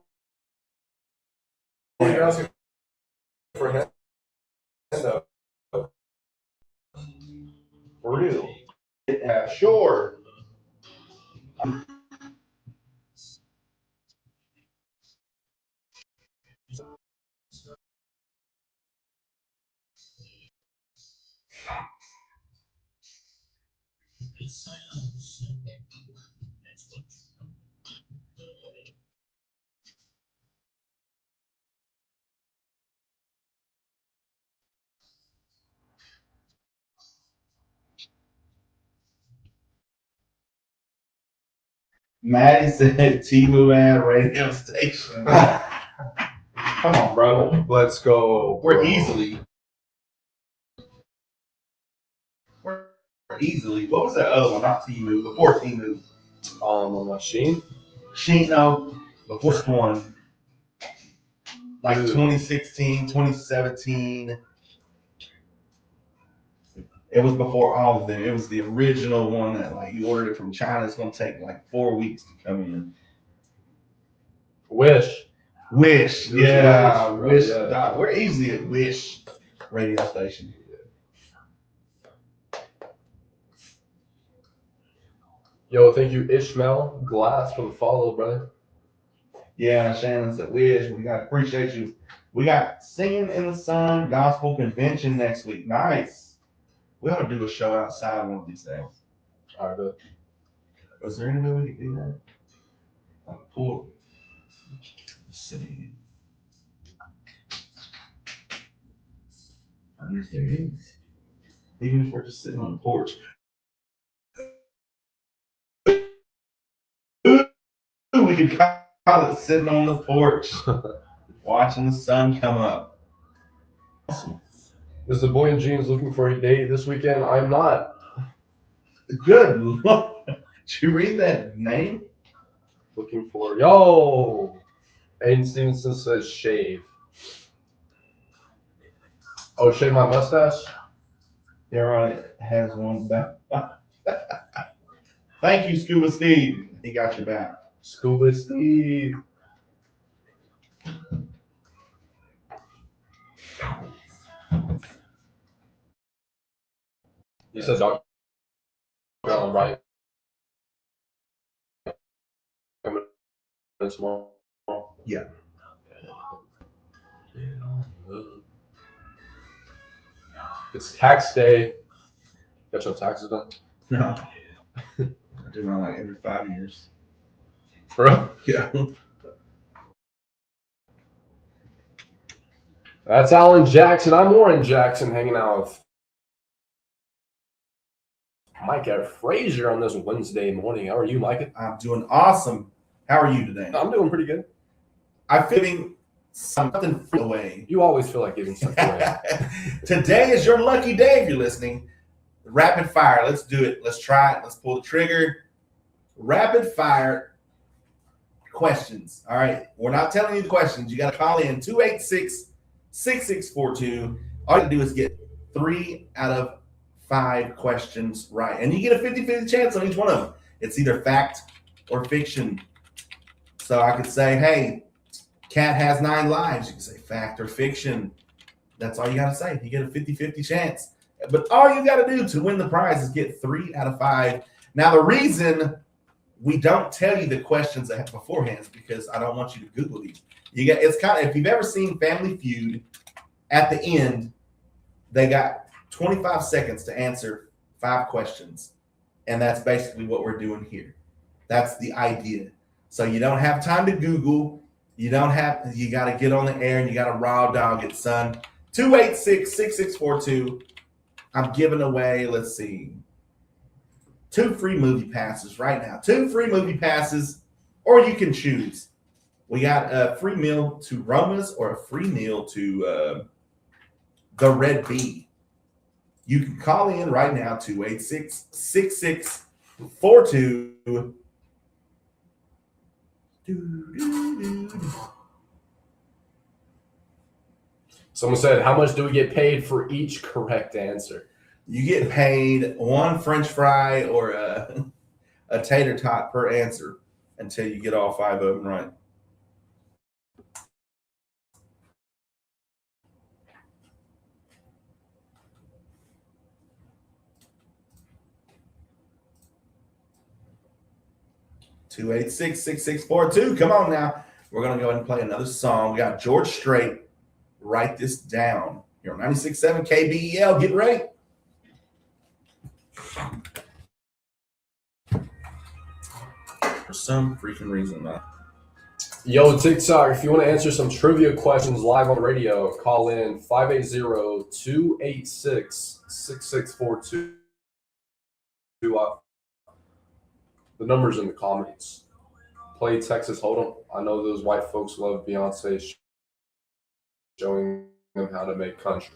Speaker 1: For real.
Speaker 2: Sure. Maddie said T-Move ad radio station. Come on, bro.
Speaker 1: Let's go.
Speaker 2: We're easily. What was that other one? Not T-Move. Before T-Move.
Speaker 1: Machine.
Speaker 2: No. Before this one. Like 2016, 2017. It was before all of them. It was the original one that like you ordered it from China. It's gonna take like 4 weeks to come in.
Speaker 1: Wish.
Speaker 2: Yeah.
Speaker 1: Wish,
Speaker 2: Wish.
Speaker 1: yeah.
Speaker 2: We're easily at Wish radio station.
Speaker 1: Yo, thank you, Ishmael Glass, for the follow, brother.
Speaker 2: Yeah, Shannon said Wish. We got appreciate you. We got Singing in the Sun Gospel Convention next week. Nice. We ought to do a show outside one of these days.
Speaker 1: All right, good.
Speaker 2: Was there any way we could do that? Like pool. City. I guess there is. Even if we're just sitting on the porch. We could call it sitting on the porch, watching the sun come up.
Speaker 1: Is the boy in jeans looking for a date this weekend? I'm not.
Speaker 2: Good Lord. Did you read that name?
Speaker 1: Looking for. Yo! Aiden Stevenson says shave. Oh, shave my mustache?
Speaker 2: Yeah, right. It has one back. Thank you, Scuba Steve. He got your back.
Speaker 1: Scuba Steve. You said Dr. Allen, right? Coming in tomorrow.
Speaker 2: Yeah.
Speaker 1: It's tax day. Got your taxes done?
Speaker 2: No. I do mine like every 5 years.
Speaker 1: Bro?
Speaker 2: Yeah.
Speaker 1: That's Alan Jackson. I'm Oran Jackson hanging out with Micah Frazier on this Wednesday morning. How are you, Micah?
Speaker 2: I'm doing awesome. How are you today?
Speaker 1: I'm doing pretty good.
Speaker 2: I'm feeling something away.
Speaker 1: You always feel like giving stuff away.
Speaker 2: Today is your lucky day if you're listening. Rapid fire. Let's do it. Let's try it. Let's pull the trigger. Rapid fire questions. All right. We're not telling you the questions. You got to call in 286-6642. All you got to do is get 3 out of 5 questions right. And you get a 50-50 chance on each one of them. It's either fact or fiction. So I could say, hey, cat has 9 lives. You can say fact or fiction. That's all you got to say. You get a 50-50 chance. But all you got to do to win the prize is get 3 out of 5. Now, the reason we don't tell you the questions beforehand is because I don't want you to Google these. It's kind of, if you've ever seen Family Feud, at the end, they got 25 seconds to answer 5 questions. And that's basically what we're doing here. That's the idea. So you don't have time to Google. You got to get on the air and you got to raw dog it, son. 286-6642. I'm giving away, let's see, 2 free movie passes right now. 2 free movie passes, or you can choose. We got a free meal to Roma's or a free meal to the Red Bee. You can call in right now, 286-6642.
Speaker 1: Someone said, how much do we get paid for each correct answer?
Speaker 2: You get paid 1 French fry or a tater tot per answer until you get all 5 of them right. Two 286-6642. Come on now. We're going to go ahead and play another song. We got George Strait. Write this down. You're on 96.7 KBEL. Get ready. for some freaking reason, man.
Speaker 1: Yo, TikTok, if you want to answer some trivia questions live on the radio, call in 580-286-6642. The number's in the comments. Play Texas Hold'em. I know those white folks love Beyonce showing them how to make country.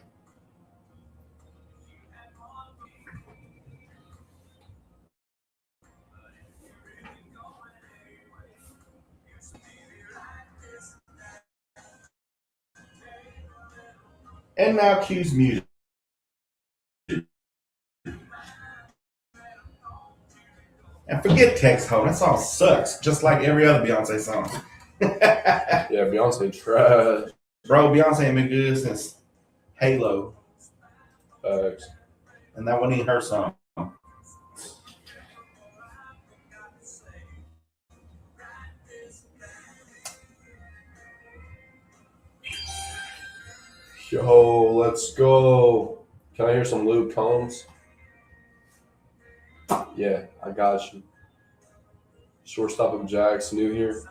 Speaker 2: And now cues muted. And forget Text Home. That song sucks, just like every other Beyonce song.
Speaker 1: Yeah, Beyonce trash.
Speaker 2: Bro, Beyonce ain't been good since Halo. And that wasn't even her song.
Speaker 1: Yo, let's go. Can I hear some Luke Combs? Yeah, I got you. Shortstop of Jags, new here.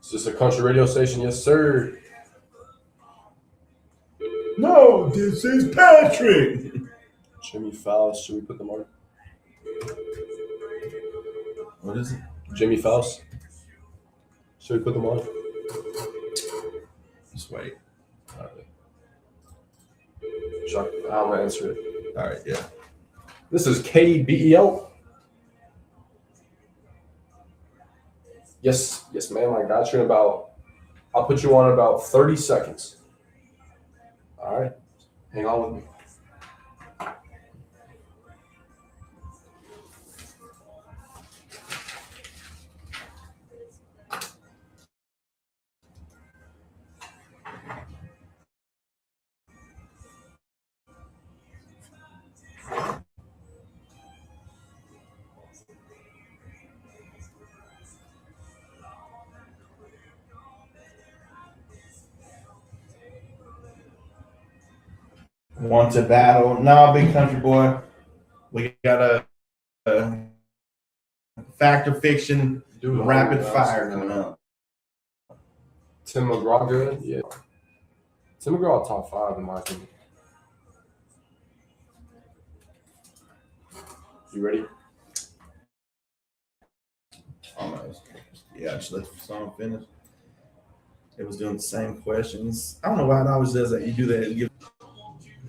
Speaker 1: Is this a country radio station? Yes, sir.
Speaker 2: No, this is Patrick.
Speaker 1: Jimmy Faust. Should we put them on?
Speaker 2: What is it?
Speaker 1: Jimmy Faust. Should we put them on?
Speaker 2: Just wait.
Speaker 1: All right. Chuck, I'll answer it.
Speaker 2: All right, yeah.
Speaker 1: This is KBEL. Yes, ma'am. I got you in I'll put you on in about 30 seconds. All right. Hang on with me.
Speaker 2: Want to battle? No, big country boy. We got a fact or fiction rapid fire coming up.
Speaker 1: Tim McGraw good? Yeah. Tim McGraw top 5 in my opinion. You ready?
Speaker 2: Almost. Yeah, just let the song finish. It was doing the same questions. I don't know why it always does that. You do that. You give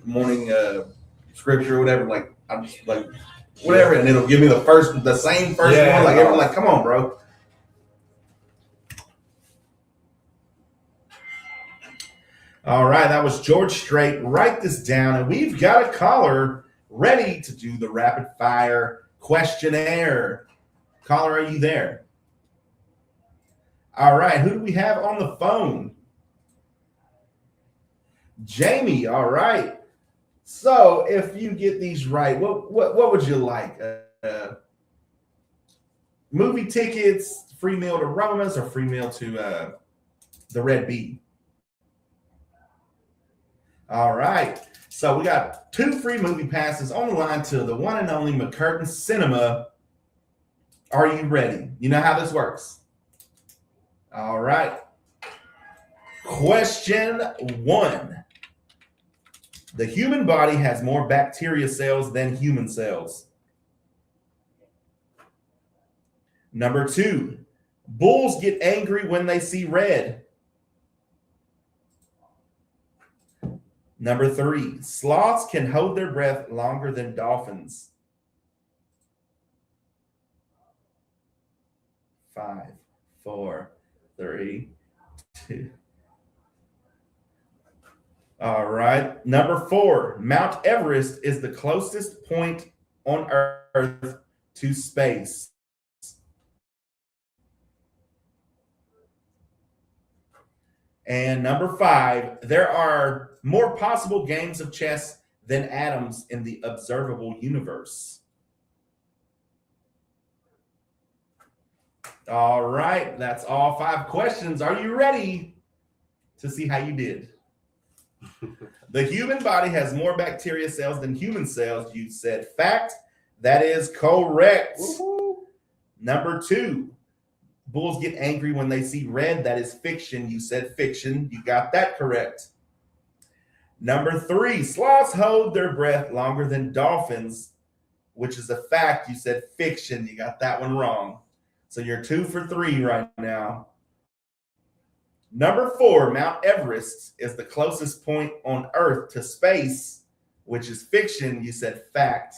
Speaker 2: morning scripture or whatever. Like I'm just like whatever, and it'll give me the same first one. Like everyone, like, come on, bro. All right, that was George Strait. Write this down, and we've got a caller ready to do the rapid fire questionnaire. Caller, are you there? All right, who do we have on the phone? Jamie. All right. So, if you get these right, what would you like? Movie tickets, free meal to Roma's, or free meal to the Red Bee? All right. So we got 2 free movie passes on the line to the one and only McCurtain Cinema. Are you ready? You know how this works. All right. Question 1. The human body has more bacteria cells than human cells. Number 2. Bulls get angry when they see red. Number 3, sloths can hold their breath longer than dolphins. 5, 4, 3, 2. All right. Number 4, Mount Everest is the closest point on Earth to space. And number 5, there are more possible games of chess than atoms in the observable universe. All right, that's all 5 questions. Are you ready to see how you did? The human body has more bacteria cells than human cells. You said fact. That is correct.
Speaker 1: Woo-hoo.
Speaker 2: Number 2, bulls get angry when they see red. That is fiction. You said fiction. You got that correct. Number 3, sloths hold their breath longer than dolphins, which is a fact. You said fiction. You got that one wrong. So you're 2 for 3 right now. Number 4, Mount Everest is the closest point on Earth to space, which is fiction. You said fact.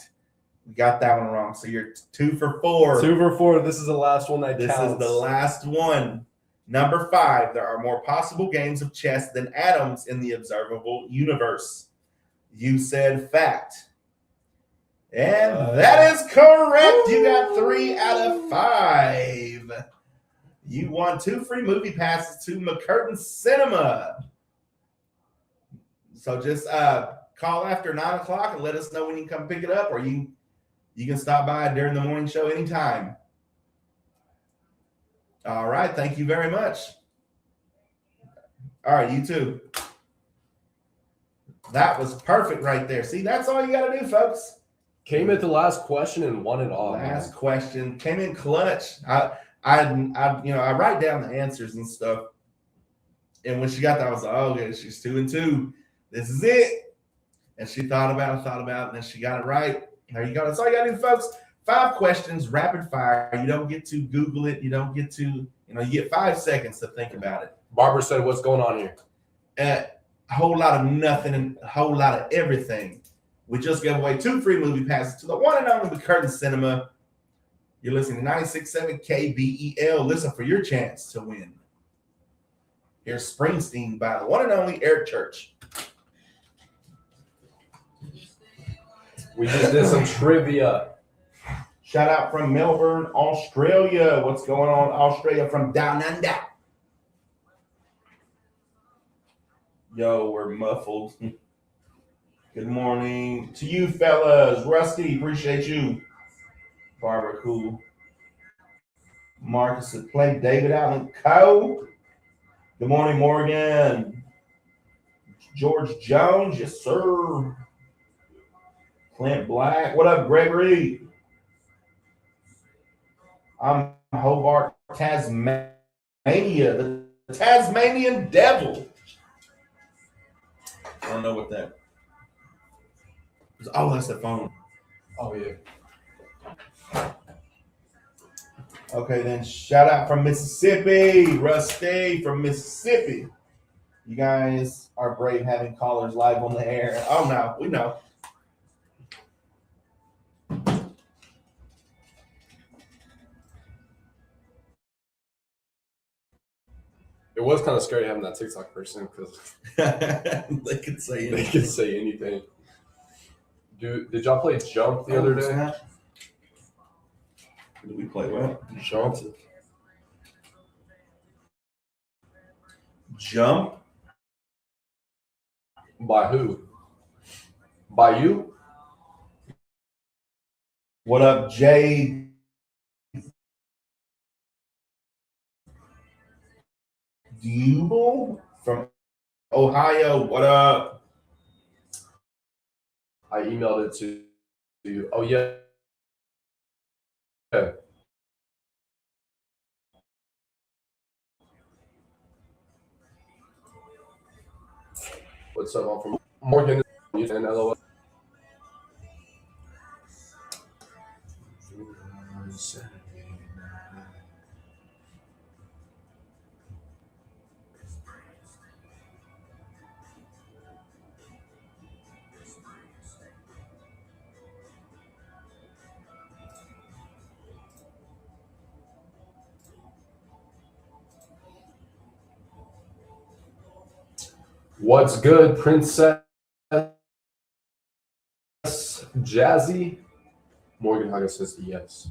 Speaker 2: You got that one wrong. So you're 2 for 4.
Speaker 1: 2 for 4. This is the last one that
Speaker 2: This
Speaker 1: counts.
Speaker 2: is the last one. Number 5, there are more possible games of chess than atoms in the observable universe. You said fact. And that is correct. You got 3 out of 5. You won 2 free movie passes to McCurtain Cinema. So just call after 9 o'clock and let us know when you can come pick it up, or you can stop by during the morning show anytime. All right. Thank you very much. All right. You too. That was perfect right there. See, that's all you got to do, folks.
Speaker 1: Came at the last question and won it all.
Speaker 2: Last question came in clutch. I write down the answers and stuff. And when she got that, I was like, oh, yeah, she's 2 and 2. This is it. And she thought about it, and then she got it right. There you go. That's all you got to do, folks. 5 questions, rapid fire. You don't get to Google it. You don't get to, you get 5 seconds to think about it.
Speaker 1: Barbara said, what's going on here?
Speaker 2: A whole lot of nothing and a whole lot of everything. We just gave away 2 free movie passes to the one and only McCurtain Cinema. You're listening to 96.7 KBEL. Listen for your chance to win. Here's Springsteen by the one and only Eric Church.
Speaker 1: We just did some trivia.
Speaker 2: Shout out from Melbourne, Australia. What's going on, Australia, from down under? Yo, we're muffled. Good morning to you, fellas. Rusty, appreciate you. Barbara, cool. Marcus said, play David Allen Coe. Good morning, Morgan. George Jones, yes, sir. Clint Black. What up, Gregory? I'm Hobart, Tasmania, the Tasmanian Devil. I don't know what that is. Oh, that's the phone.
Speaker 1: Oh, yeah.
Speaker 2: Okay, then shout out from Mississippi. Rusty from Mississippi. You guys are brave having callers live on the air. Oh, no, we know.
Speaker 1: It was kind of scary having that TikTok person because
Speaker 2: they could say anything.
Speaker 1: They could say anything. Did y'all play Jump the other day?
Speaker 2: Did we play what?
Speaker 1: Jump.
Speaker 2: Jump?
Speaker 1: By who? By you?
Speaker 2: What up, Jay? Dubel from Ohio. What up?
Speaker 1: I emailed it to you. Oh, yeah. Yeah. What's up? I'm from Morgan and LOL. What's good, Princess Jazzy? Morgan Huggins says yes.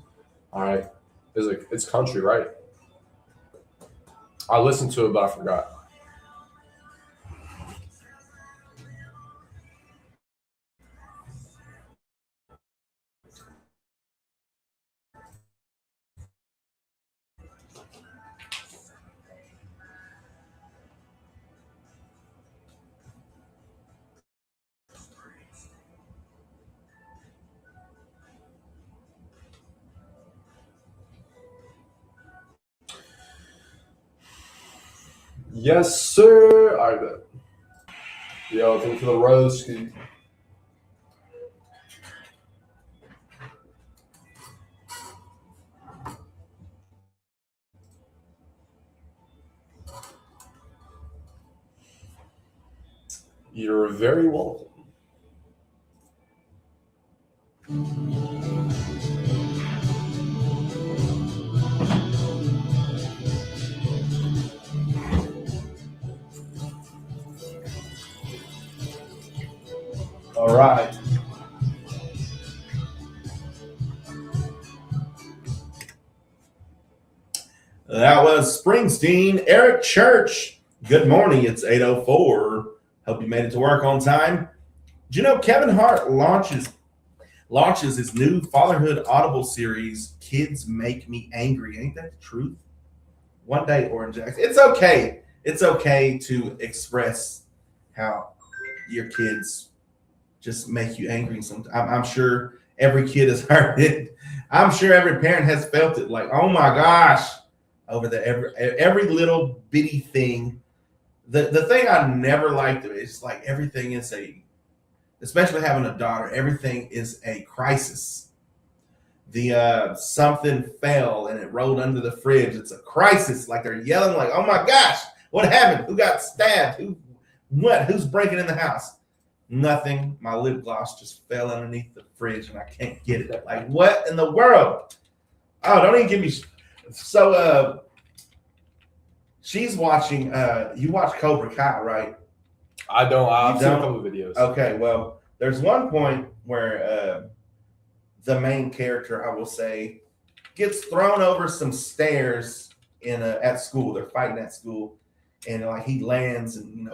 Speaker 1: All right. It's country, right? I listened to it, but I forgot. Yes, sir. I bet. Yo, thank you for the roast. You're very welcome.
Speaker 2: All right. That was Springsteen. Eric Church. Good morning. It's 8:04. Hope you made it to work on time. Do you know Kevin Hart launches his new fatherhood audible series, Kids Make Me Angry? Ain't that the truth? One day, Oran Jackson. It's okay. It's okay to express how your kids just make you angry sometimes. I'm sure every kid has heard it. I'm sure every parent has felt it. Like, oh my gosh, over the every little bitty thing. The thing I never liked is like everything is especially having a daughter, everything is a crisis. The something fell and it rolled under the fridge. It's a crisis. Like they're yelling, like, "Oh my gosh, what happened? Who got stabbed? Who's breaking in the house?" Nothing. My lip gloss just fell underneath the fridge and I can't get it. Like, what in the world? Oh, don't even give me. So, she's watching. You watch Cobra Kai, right?
Speaker 1: I don't. I've seen a
Speaker 2: don't?
Speaker 1: couple of videos.
Speaker 2: Okay, well, there's one point where the main character, I will say, gets thrown over some stairs at school. They're fighting at school, and like he lands and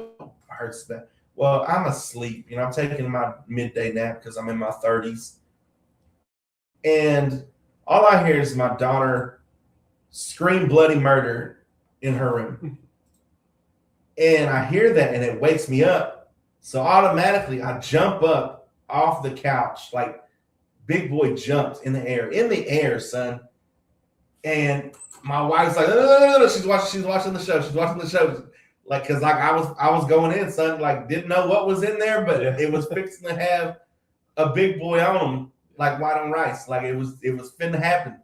Speaker 2: hurts that. Well, I'm asleep. I'm taking my midday nap because I'm in my 30s, and all I hear is my daughter scream bloody murder in her room, and I hear that, and it wakes me up. So automatically, I jump up off the couch like big boy jumped in the air, son. And my wife's like, no. She's watching the show. Like, cause like I was going in, son, like didn't know what was in there, but it was fixing to have a big boy on them, like white on rice. Like it was finna happen.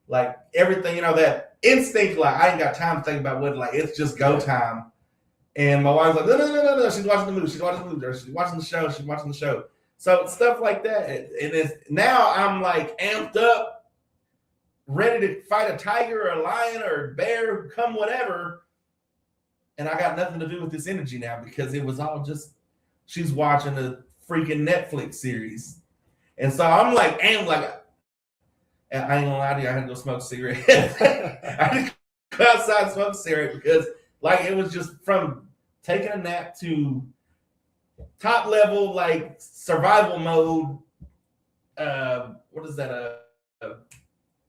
Speaker 2: Like everything, that instinct, like I ain't got time to think about what, like it's just go time. And my wife's like, no. She's watching the movie. She's watching the show. So stuff like that. And it's now I'm like amped up, ready to fight a tiger or a lion or a bear, come whatever. And I got nothing to do with this energy now because it was all just she's watching a freaking Netflix series. And so I'm like amped, like I ain't gonna lie to you, I had to go smoke a cigarette. I had to go outside and smoke a cigarette because like it was just from taking a nap to top level, like survival mode. What is that?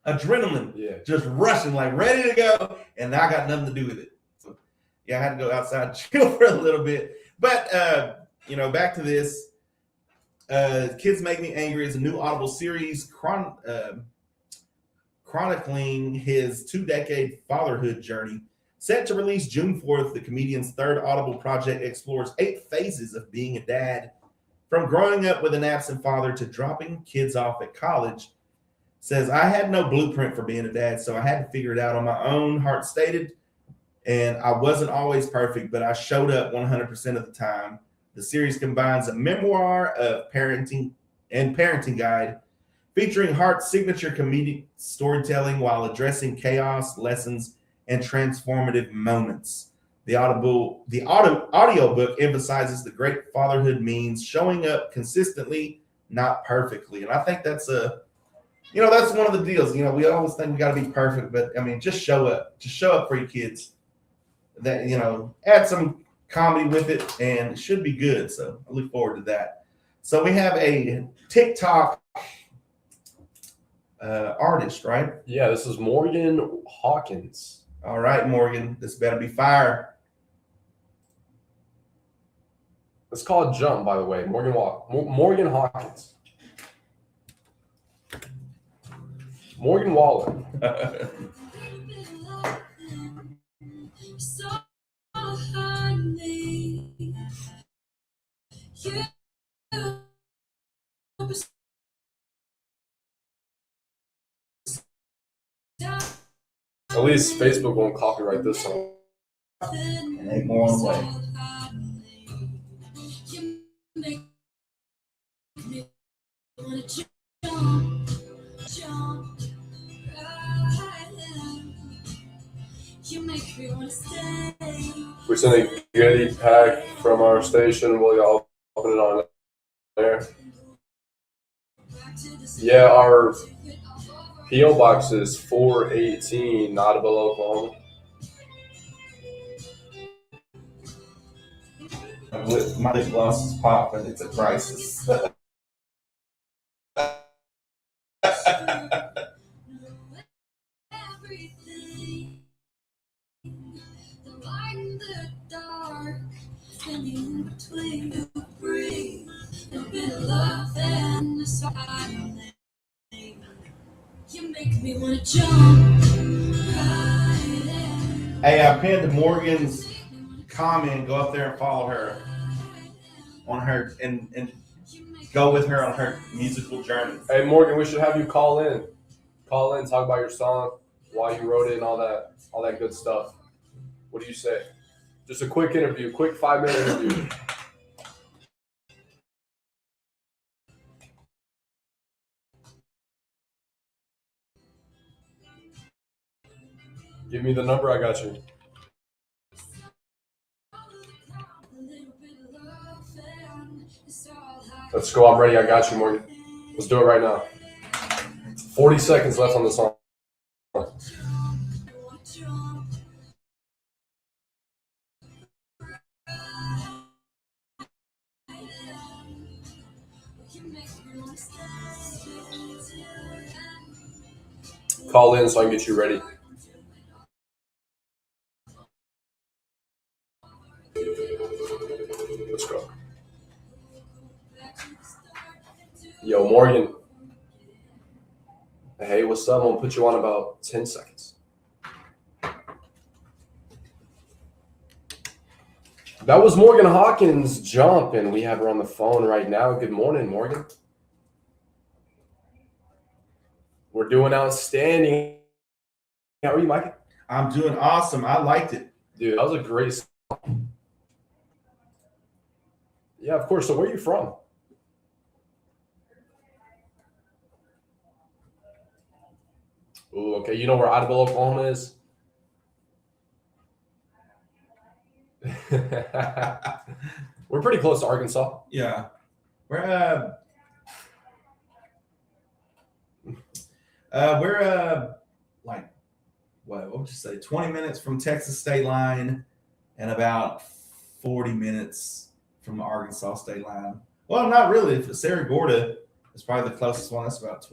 Speaker 2: Adrenaline.
Speaker 1: Yeah.
Speaker 2: Just rushing, like ready to go. And I got nothing to do with it. So yeah, I had to go outside and chill for a little bit. But back to this. Kids Make Me Angry is a new Audible series chronicling his 2-decade fatherhood journey. Set to release June 4th, the comedian's third Audible project explores 8 phases of being a dad, from growing up with an absent father to dropping kids off at college. Says, I had no blueprint for being a dad, so I had to figure it out on my own, Hart stated. And I wasn't always perfect, but I showed up 100% of the time. The series combines a memoir of parenting and parenting guide, featuring Hart's signature comedic storytelling while addressing chaos, lessons, and transformative moments. The audiobook emphasizes the great fatherhood means showing up consistently, not perfectly. And I think that's that's one of the deals. We always think we got to be perfect, but I mean, just show up. Just show up for your kids. That add some comedy with it, and it should be good. So I look forward to that. So we have a TikTok artist, right?
Speaker 1: Yeah, this is Morgan Hawkins.
Speaker 2: All right, Morgan, this better be fire.
Speaker 1: It's called Jump, by the way. Morgan Hawkins. Morgan Wallen. At least Facebook won't copyright this song.
Speaker 2: And 8 more on the way.
Speaker 1: We're sending a goodie pack from our station. Will y'all open it on there? Yeah, our P.O. box is 418, Nottaville, Oklahoma.
Speaker 2: My lip gloss is popping. It's a crisis. Hey, I pinned Morgan's comment. Go up there and follow her on her and go with her on her musical journey.
Speaker 1: Hey, Morgan, we should have you call in. Call in, talk about your song, why you wrote it, and all that good stuff. What do you say? Just a quick interview, quick 5-minute interview. Give me the number, I got you. Let's go, I'm ready, I got you, Morgan. Let's do it right now. 40 seconds left on the song. Call in so I can get you ready. Let's go. Yo, Morgan. Hey, what's up? I'm gonna put you on about 10 seconds. That was Morgan Hawkins' Jump, and we have her on the phone right now. Good morning, Morgan. We're doing outstanding. How are you, Micah?
Speaker 2: I'm doing awesome. I liked it.
Speaker 1: Dude, that was a great song. Yeah, of course. So where are you from? Ooh, okay. You know where Nottaville, Oklahoma is? We're pretty close to Arkansas.
Speaker 2: Yeah. We're like what would you say? 20 minutes from Texas state line and about 40 minutes from the Arkansas state line. Well, not really. If Sarah Gorda is probably the closest one. That's about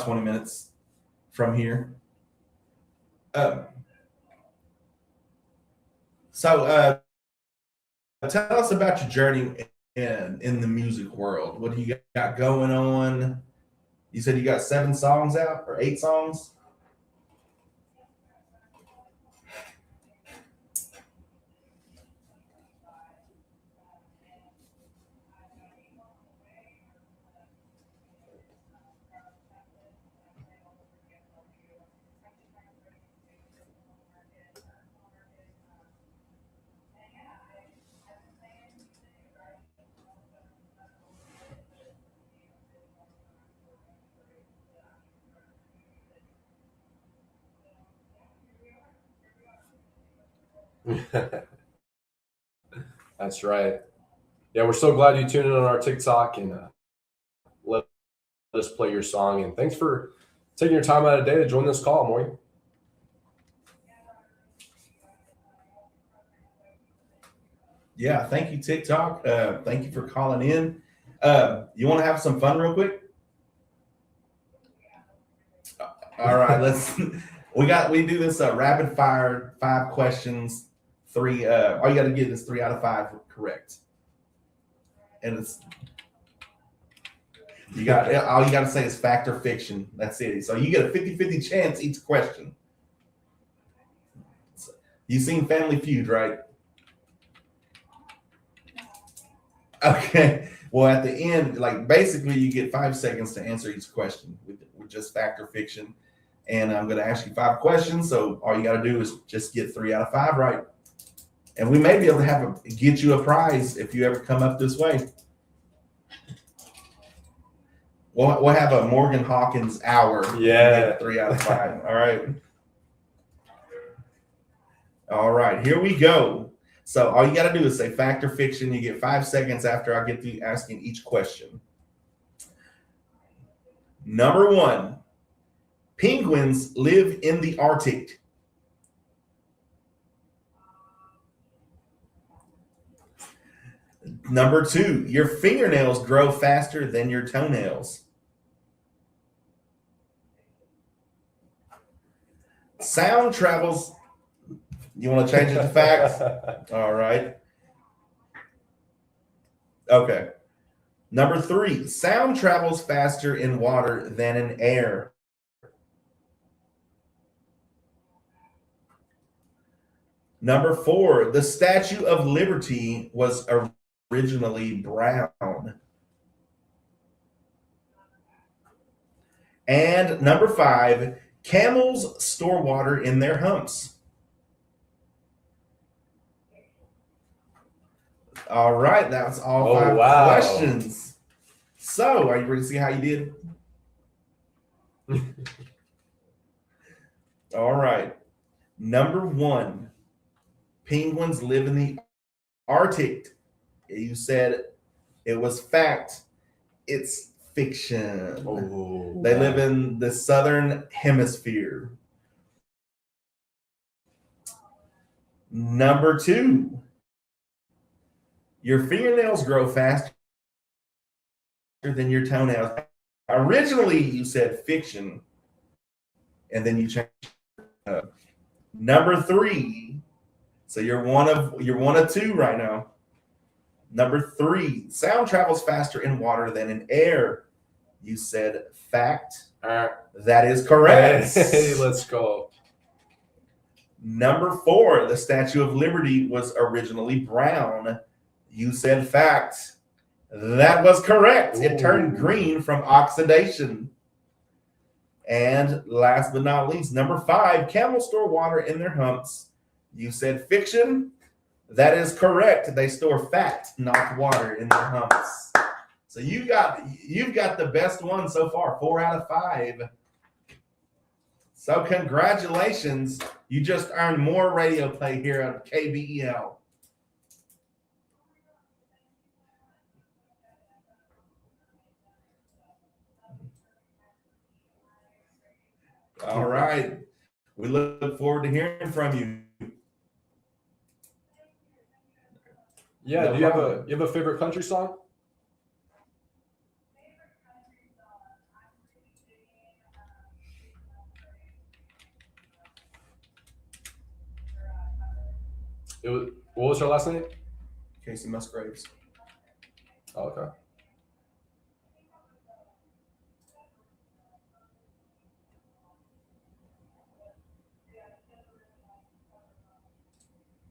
Speaker 2: 20 minutes from here. So tell us about your journey in the music world. What do you got going on? You said you got 7 songs out or 8 songs?
Speaker 1: That's right. Yeah, we're so glad you tuned in on our TikTok and let us play your song. And thanks for taking your time out of the day to join this call, Morgan.
Speaker 2: Yeah, thank you, TikTok. Thank you for calling in. You want to have some fun real quick? All right, we do this rapid fire 5 questions, 3 all you got to get is 3 out of 5 correct. And it's all you got to say is fact or fiction. That's it. So you get a 50-50 chance each question. You've seen Family Feud, right? Okay. Well, at the end, like basically you get 5 seconds to answer each question with just fact or fiction. And I'm going to ask you 5 questions. So all you got to do is just get 3 out of 5 right. And we may be able to get you a prize if you ever come up this way. We'll have a Morgan Hawkins hour.
Speaker 1: Yeah.
Speaker 2: 3 out of 5. All right. All right, here we go. So all you got to do is say fact or fiction. You get 5 seconds after I get through asking each question. Number 1, penguins live in the Arctic. Number 2, your fingernails grow faster than your toenails. Sound travels. You want to change it to facts? All right. Okay. Number 3, sound travels faster in water than in air. Number 4, the Statue of Liberty was originally brown. And number 5, camels store water in their humps. All right, that's all 5 questions. So, are you ready to see how you did? All right. Number 1, penguins live in the Arctic. You said it was fact. It's fiction.
Speaker 1: Oh,
Speaker 2: they live in the southern hemisphere. Number 2, your fingernails grow faster than your toenails. Originally, you said fiction, and then you changed. Number 3, so you're one of 2 right now. Number 3, sound travels faster in water than in air. You said fact. That is correct.
Speaker 1: Hey, let's go.
Speaker 2: Number 4, the Statue of Liberty was originally brown. You said fact. That was correct. It turned green from oxidation. And last but not least, number 5, camels store water in their humps. You said fiction. That is correct. They store fat, not water, in their humps. So you've got the best one so far, 4 out of 5. So congratulations. You just earned more radio play here on KBEL. All right. We look forward to hearing from you.
Speaker 1: Yeah, do you have a favorite country song? What was her last name?
Speaker 2: Casey Musgraves.
Speaker 1: Oh, okay.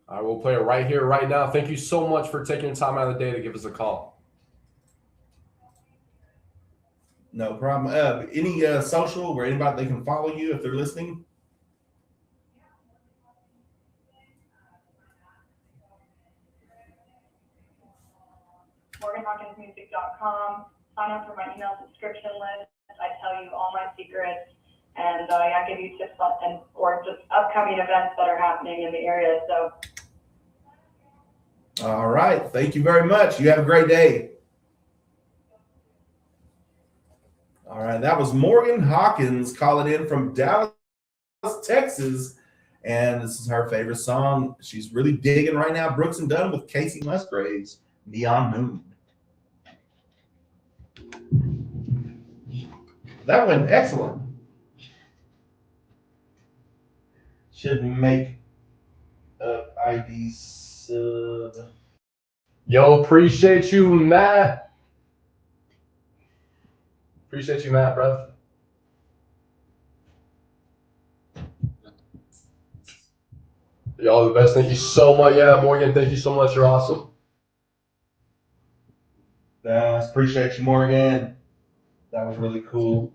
Speaker 1: All right, we'll play it right here, right now. Thank you so much for taking time out of the day to give us a call.
Speaker 2: No problem. Any social where anybody they can follow you if they're listening?
Speaker 14: MorganHawkinsMusic.com. Sign up for my email subscription list. I tell you all my secrets, and I give you tips or just upcoming events that are happening in the area. So.
Speaker 2: All right. Thank you very much. You have a great day. All right. That was Morgan Hawkins calling in from Dallas, Texas. And this is her favorite song. She's really digging right now. Brooks and Dunn with Casey Musgraves, Neon Moon. That went excellent. Should make up ID sub.
Speaker 1: Yo, appreciate you, Matt. Appreciate you, Matt, brother. Y'all the best. Thank you so much. Yeah, Morgan, thank you so much. You're awesome.
Speaker 2: Appreciate you, Morgan. That was really cool.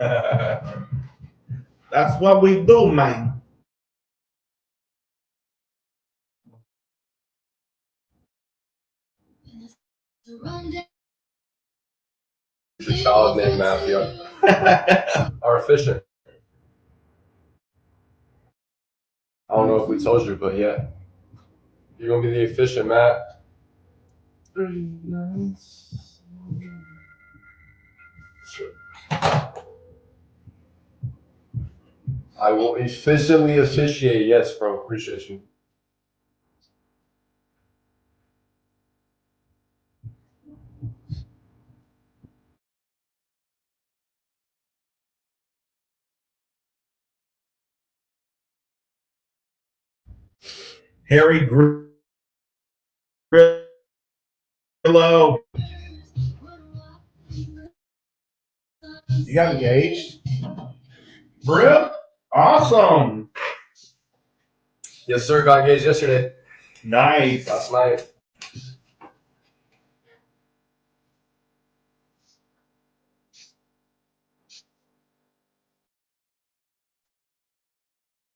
Speaker 2: That's what we do, man.
Speaker 1: Your child named Matthew. Are efficient. I don't know if we told you, but yeah. You're gonna be the efficient Matt. I will efficiently officiate. Yes, bro. Appreciate you.
Speaker 2: Harry Grillo. You got engaged? Bro, awesome.
Speaker 1: Yes, sir. Got engaged yesterday.
Speaker 2: Nice.
Speaker 1: Last night.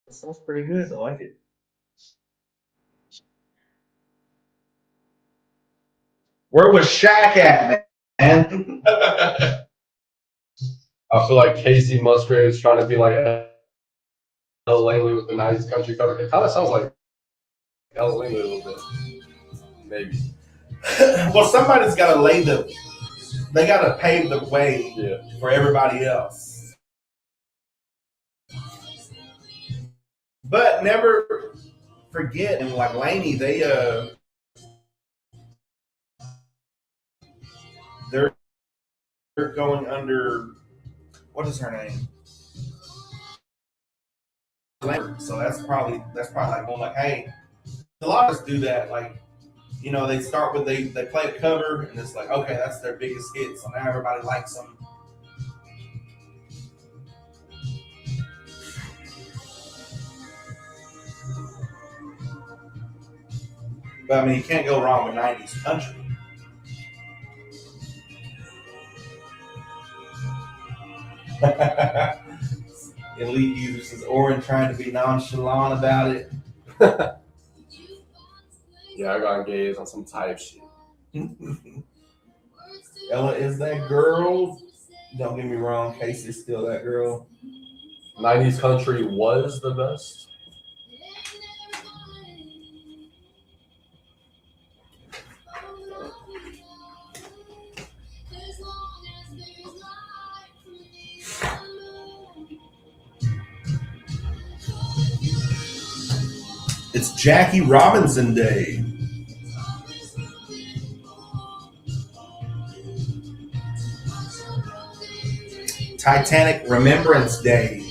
Speaker 2: That sounds pretty good. I like it. Where was Shaq at, man?
Speaker 1: I feel like Casey Musgrave is trying to be like L. Langley with the 90s country cover. It kind of sounds like L. Langley a little bit. Maybe.
Speaker 2: Well, somebody's got to they got to pave the way for everybody else. But never forget, and like Laney, they're going under, what is her name? So that's probably like going like, hey, a lot of us do that. Like, you know, they start with they play a cover and it's like, okay, that's their biggest hit. So now everybody likes them. But I mean, you can't go wrong with 90s country. Elite user says Oran trying to be nonchalant about it.
Speaker 1: Yeah, I got engaged on some type shit.
Speaker 2: Ella is that girl. Don't get me wrong, Casey's still that girl.
Speaker 1: 90s country was the best.
Speaker 2: It's Jackie Robinson Day. Titanic Remembrance Day.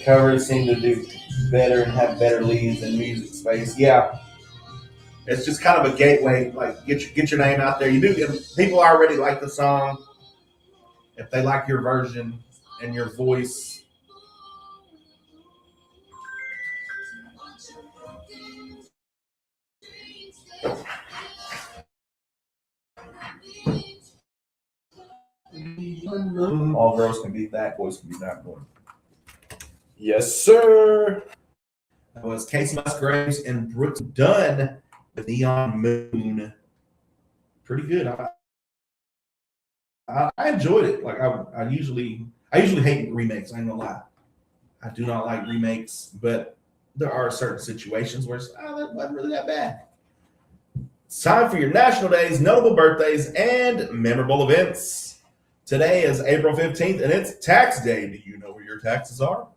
Speaker 2: Covers seem to do better and have better leads in music space. Yeah. It's just kind of a gateway, like get your name out there. You do, people already like the song. If they like your version and your voice. All girls can be that, boys can be that boy.
Speaker 1: Yes, sir.
Speaker 2: That was Casey Musgraves and Brooks Dunn with Neon Moon. Pretty good. I enjoyed it. Like I usually hate remakes. I ain't gonna lie. I do not like remakes, but there are certain situations where that wasn't really that bad. It's time for your national days, notable birthdays, and memorable events. Today is April 15th, and it's tax day. Do you know where your taxes are?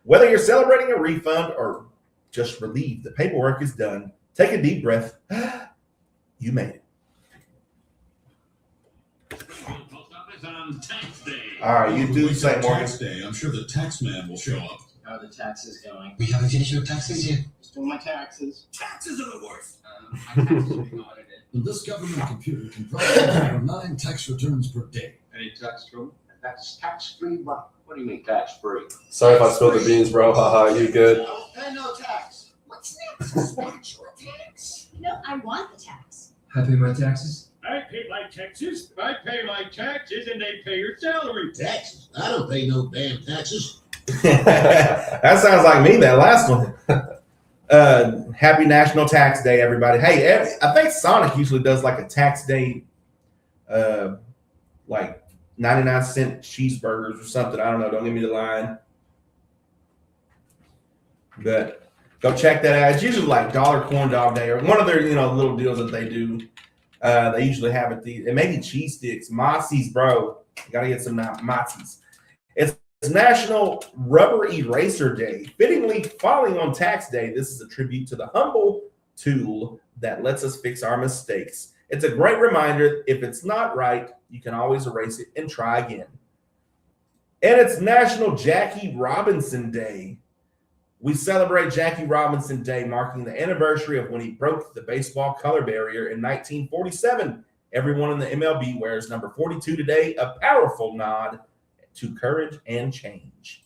Speaker 2: Whether you're celebrating a refund or just relieved, the paperwork is done. Take a deep breath. You made it.
Speaker 11: On tax day.
Speaker 2: All right, you do say Morgan.
Speaker 11: Tax day. I'm sure the tax man will show up.
Speaker 15: How are the taxes going?
Speaker 16: We haven't finished your taxes yet.
Speaker 15: Just doing my taxes.
Speaker 11: Taxes are the worst.
Speaker 15: My taxes are being audited.
Speaker 16: This government computer can process 9 tax returns per day.
Speaker 15: Any tax code? That's tax-free money. What do you mean tax-free?
Speaker 1: Sorry if I spilled the beans, bro. Haha, you good?
Speaker 16: Pay no tax.
Speaker 8: What's next? Natural tax.
Speaker 13: No, I want the tax.
Speaker 11: I pay my taxes.
Speaker 17: I pay my taxes. I pay my taxes, and they pay your salary.
Speaker 16: Taxes? I don't pay no damn taxes.
Speaker 2: That sounds like me, that last one. Happy National Tax Day, everybody. Hey, I think Sonic usually does like a tax day, like 99-cent cheeseburgers or something. I don't know. Don't give me the line. But go check that out. It's usually like dollar corn dog day or one of their, little deals that they do. They usually have it. It may be cheese sticks, Mozzie's, bro. You gotta get some Mozzie's. It's National Rubber Eraser Day. Fittingly falling on tax day, this is a tribute to the humble tool that lets us fix our mistakes. It's a great reminder, if it's not right, you can always erase it and try again. And it's National Jackie Robinson Day. We celebrate Jackie Robinson Day, marking the anniversary of when he broke the baseball color barrier in 1947. Everyone in the MLB wears number 42 today, a powerful nod to courage and change.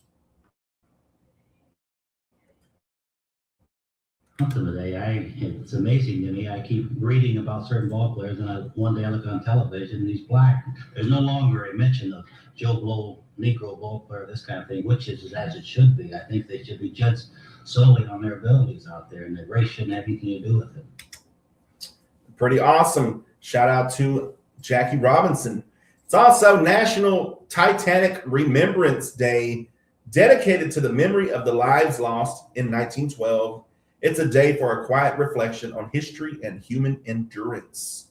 Speaker 18: Today, it's amazing to me. I keep reading about certain ball players, and one day I look on television and he's black. There's no longer a mention of Joe Blow, Negro ball player, this kind of thing, which is as it should be. I think they should be judged solely on their abilities out there, and the race shouldn't have anything to do with it.
Speaker 2: Pretty awesome. Shout out to Jackie Robinson. It's also National Titanic Remembrance Day, dedicated to the memory of the lives lost in 1912. It's a day for a quiet reflection on history and human endurance.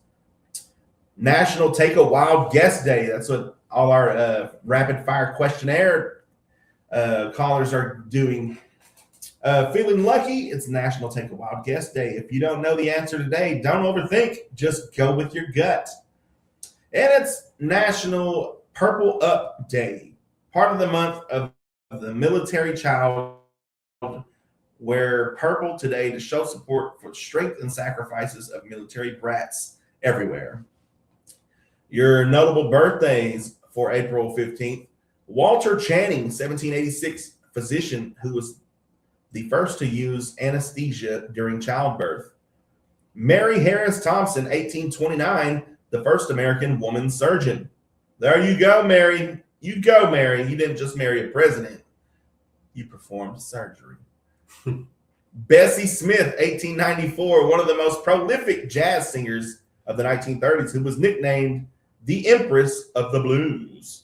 Speaker 2: National Take a Wild Guess Day. That's what all our rapid fire questionnaire callers are doing. Feeling lucky, it's National Take a Wild Guess Day. If you don't know the answer today, don't overthink. Just go with your gut. And it's National Purple Up Day. Part of the month of the military child wear purple today to show support for strength and sacrifices of military brats everywhere. Your notable birthdays for April 15th. Walter Channing, 1786 physician who was the first to use anesthesia during childbirth. Mary Harris Thompson, 1829, the first American woman surgeon. There you go, Mary. You go, Mary. You didn't just marry a president. You performed surgery. Bessie Smith, 1894, one of the most prolific jazz singers of the 1930s, who was nicknamed the Empress of the Blues.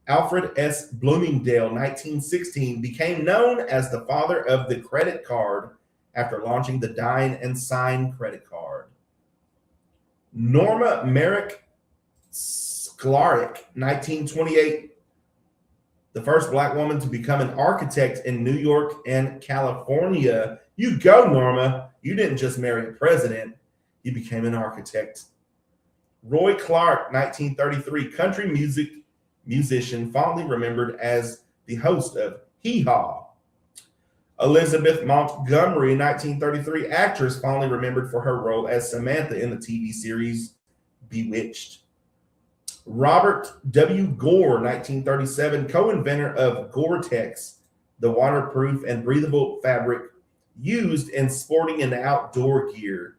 Speaker 2: Alfred S. Bloomingdale, 1916, became known as the father of the credit card after launching the Dine and Sign credit card. Norma Merrick Sklarek, 1928, the first Black woman to become an architect in New York and California. You go, Norma. You didn't just marry a president. You became an architect. Roy Clark, 1933, country musician, fondly remembered as the host of Hee Haw. Elizabeth Montgomery, 1933, actress, fondly remembered for her role as Samantha in the TV series Bewitched. Robert W. Gore, 1937, co-inventor of Gore-Tex, the waterproof and breathable fabric used in sporting and outdoor gear.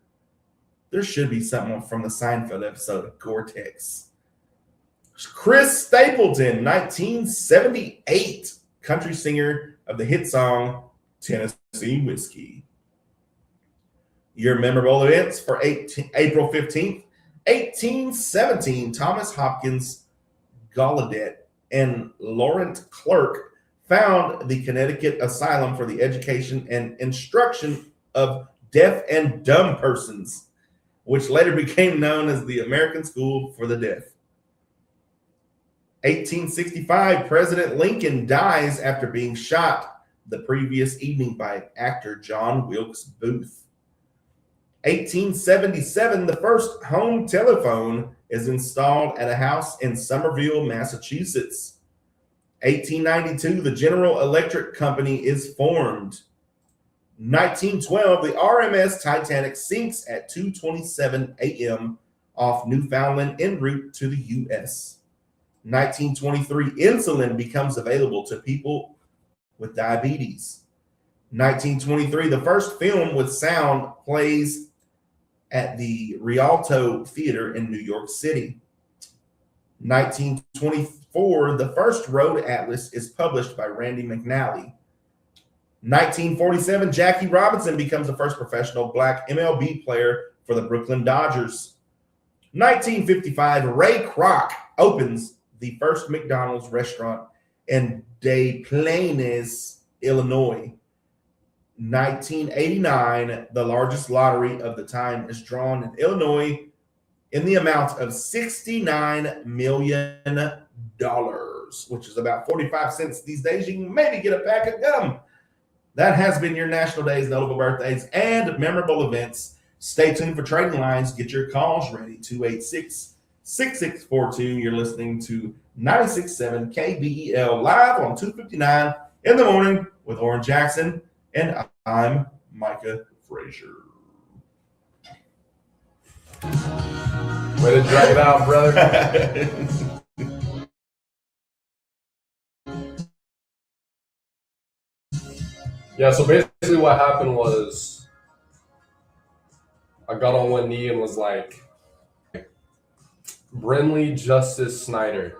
Speaker 2: There should be something from the Seinfeld episode of Gore-Tex. Chris Stapleton, 1978, country singer of the hit song Tennessee Whiskey. Your memorable events for April 15th. 1817, Thomas Hopkins Gallaudet and Laurent Clerk found the Connecticut Asylum for the Education and Instruction of Deaf and Dumb Persons, which later became known as the American School for the Deaf. 1865, President Lincoln dies after being shot the previous evening by actor John Wilkes Booth. 1877, the first home telephone is installed at a house in Somerville, Massachusetts. 1892, the General Electric Company is formed. 1912, the RMS Titanic sinks at 2:27 a.m. off Newfoundland en route to the U.S. 1923, insulin becomes available to people with diabetes. 1923, the first film with sound plays at the Rialto Theater in New York City. 1924, the first road atlas is published by Randy McNally. 1947, Jackie Robinson becomes the first professional black MLB player for the Brooklyn Dodgers. 1955, Ray Kroc opens the first McDonald's restaurant in Des Plaines, Illinois. 1989, the largest lottery of the time is drawn in Illinois in the amount of $69 million, which is about 45 cents these days. You can maybe get a pack of gum. That has been your national days, notable birthdays, and memorable events. Stay tuned for Trading Lines. Get your calls ready. 286-6642. You're listening to 96.7 KBEL live on 2:59 in the morning with Oran Jackson, and I'm Micah Frazier.
Speaker 1: Way to drag it out, brother. Yeah, so basically what happened was I got on one knee and was like, Brinley Justice Snyder,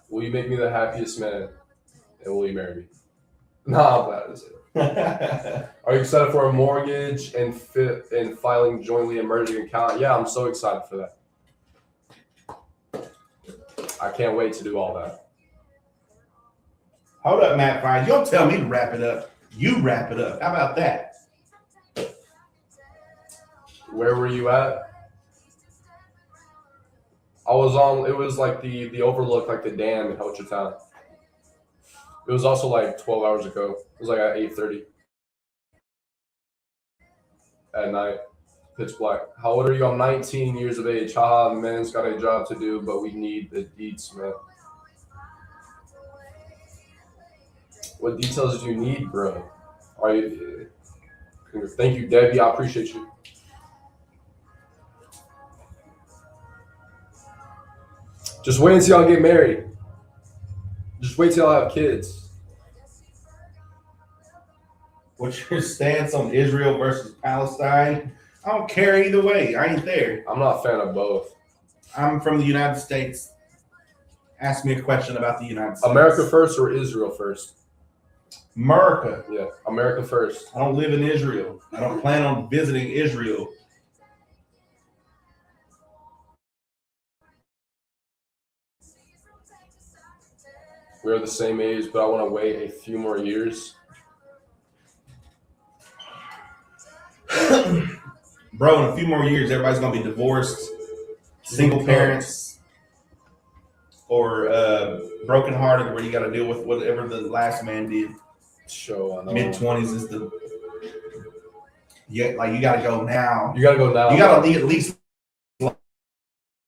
Speaker 1: will you make me the happiest man and will you marry me? Nah, that is it. Are you excited for a mortgage and filing jointly a merging account? Yeah, I'm so excited for that. I can't wait to do all that.
Speaker 2: Hold up, Matt Fine. You don't tell me to wrap it up. You wrap it up. How about that?
Speaker 1: Where were you at? I was on, it was like the overlook, like the dam in Ho Chi Town. It was also like 12 hours ago. It was like at 8:30 at night, pitch black. How old are you? I'm 19 years of age. Haha, man's got a job to do, but we need the deets, man. What details do you need, bro? Are you? Thank you, Debbie. I appreciate you. Just wait until y'all get married. Just wait till y'all have kids.
Speaker 2: What's your stance on Israel versus Palestine? I don't care either way. I ain't there.
Speaker 1: I'm not a fan of both.
Speaker 2: I'm from the United States. Ask me a question about the United States.
Speaker 1: America first or Israel first?
Speaker 2: America.
Speaker 1: Yeah, America first.
Speaker 2: I don't live in Israel. I don't plan on visiting Israel.
Speaker 1: We're the same age, but I want to wait a few more years.
Speaker 2: Bro, in a few more years, everybody's going to be divorced, single parents, or brokenhearted, where you got to deal with whatever the last man did. Mid-20s is the... Yeah, like you got to go now.
Speaker 1: You got to go now.
Speaker 2: You got to at least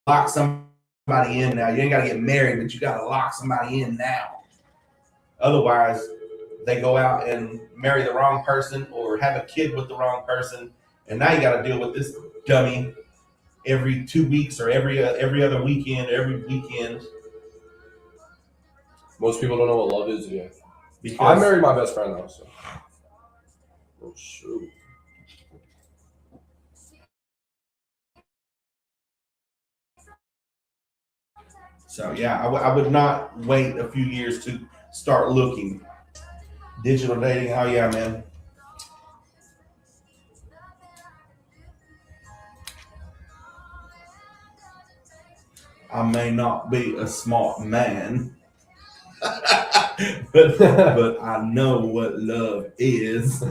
Speaker 2: lock somebody in now. You ain't got to get married, but you got to lock somebody in now. Otherwise, they go out and marry the wrong person or have a kid with the wrong person, and now you got to deal with this dummy every 2 weeks or every other weekend, every weekend.
Speaker 1: Most people don't know what love is yet.
Speaker 2: Because
Speaker 1: I married my best friend though, so. Oh shoot.
Speaker 2: So yeah, I would not wait a few years to start looking. Digital dating, oh yeah, man. I may not be a smart man, but I know what love is.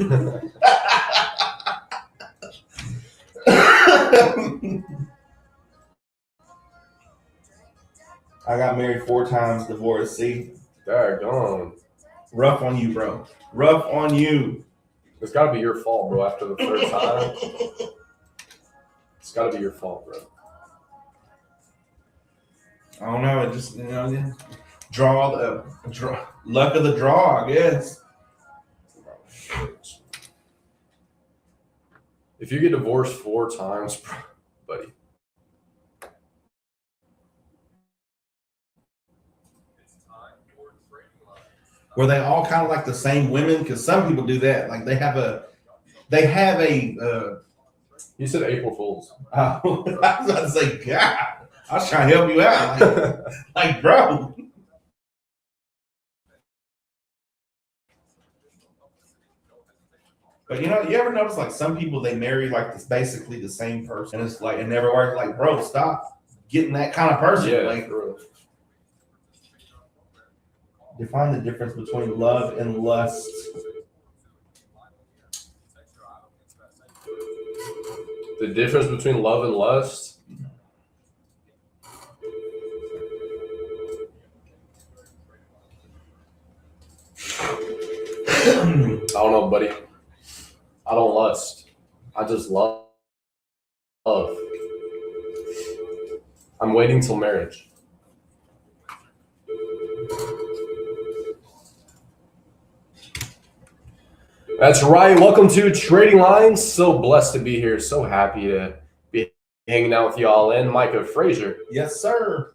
Speaker 2: I got married 4 times, divorced. See?
Speaker 1: Daggone.
Speaker 2: Rough on you, bro. Rough on you.
Speaker 1: It's got to be your fault, bro, after the 3rd time. It's got to be your fault, bro.
Speaker 2: I don't know. It just, luck of the draw, I guess.
Speaker 1: If you get divorced 4 times, buddy,
Speaker 2: Were they all kind of like the same women? Because some people do that. Like they have a.
Speaker 1: You said April Fools.
Speaker 2: I was about to say, God, I was trying to help you out. Like bro. But you ever notice like some people they marry like this basically the same person, and it's like it never works. Like, bro, stop getting that kind of person.
Speaker 1: Yeah,
Speaker 2: Like, define the difference between love and lust.
Speaker 1: The difference between love and lust. I don't know, buddy. I don't lust. I just love. I'm waiting till marriage. That's right. Welcome to Trading Lines. So blessed to be here. So happy to be hanging out with y'all and Micah, Frazier.
Speaker 2: Yes, sir.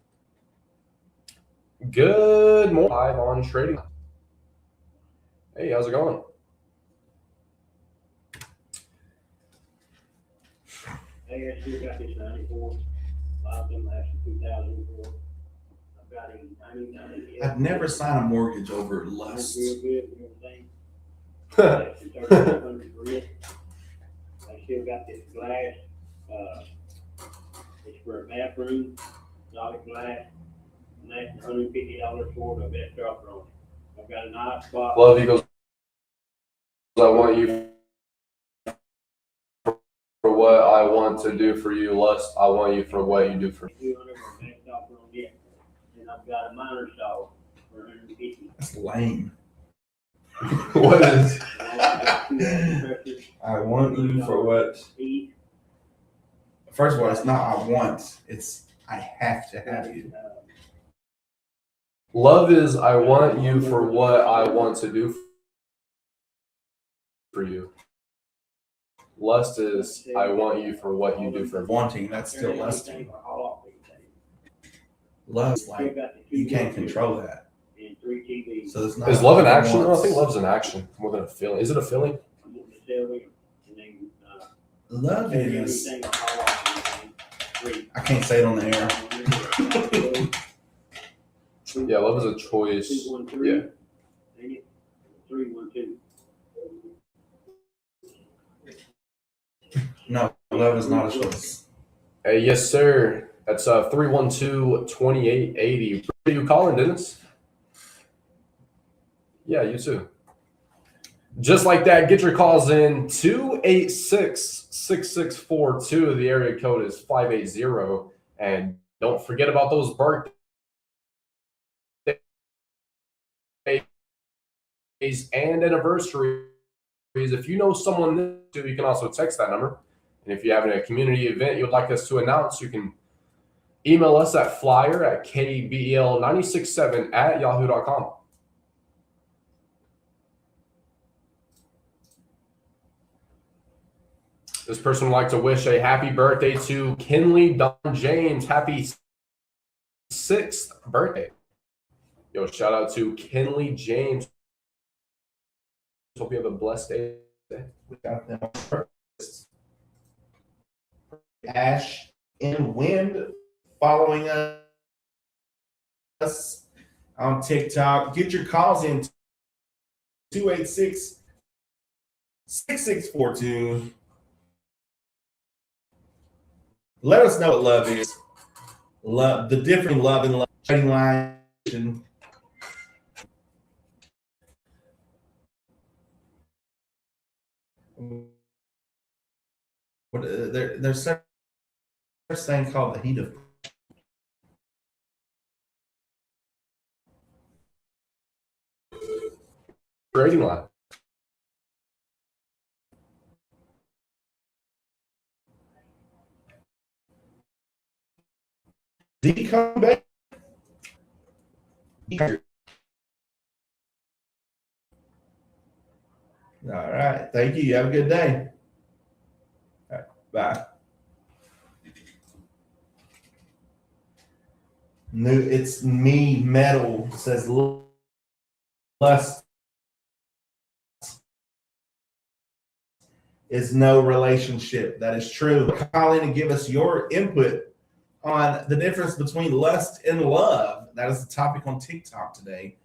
Speaker 1: Good morning. Live on Trading Lines. Hey, how's it going?
Speaker 19: Hey, I still got this 94. Bought them last in 2004. I've got him 90.
Speaker 2: I'd never sign a mortgage over lust.
Speaker 19: Real good and everything. 3,500 for it. I still got this glass. It's for a bathroom, solid glass. And that's $150 for it. I bet drop on it. I've got a nice spot.
Speaker 1: Love Eagles. I want you for what I want to do for you. Lust, I want you for what you do for me.
Speaker 19: 200 for a back offer on it. And I've got a minor saw for 150.
Speaker 2: That's lame.
Speaker 1: What is?
Speaker 2: I want you for what? First of all, it's not I want. It's I have to have you.
Speaker 1: Love is I want you for what I want to do for you. Lust is I want you for what you do for me.
Speaker 2: Wanting, that's still lusting. Love is like you can't control that. So it's not.
Speaker 1: Is love an action? No, I think love's an action more than a feeling. Is it a feeling?
Speaker 2: Love is. I can't say it on the air.
Speaker 1: Yeah, love is a choice. Yeah.
Speaker 19: 312.
Speaker 2: No, love is not a choice.
Speaker 1: Hey, yes, sir. That's 312-2880. Are you calling, Dennis? Yeah, you too. Just like that, get your calls in 286-6642. The area code is 580. And don't forget about those birthdays and anniversaries. If you know someone new, you can also text that number. And if you're having a community event you'd like us to announce, you can email us at flyer@kbel967@yahoo.com. This person would like to wish a happy birthday to Kinley Don James. Happy 6th birthday. Yo, shout out to Kinley James. Hope you have a blessed day.
Speaker 2: We got them first. Ash and Wind following us on TikTok. Get your calls in 286-6642. Let us know what love is. Love, the different love and love. Trading line. There's such thing called the heat of.
Speaker 1: Trading line.
Speaker 2: Did he come back? All right. Thank you. You have a good day. All right. Bye. It's me metal says lust is no relationship. That is true. Call in and give us your input on the difference between lust and love. That is the topic on TikTok today.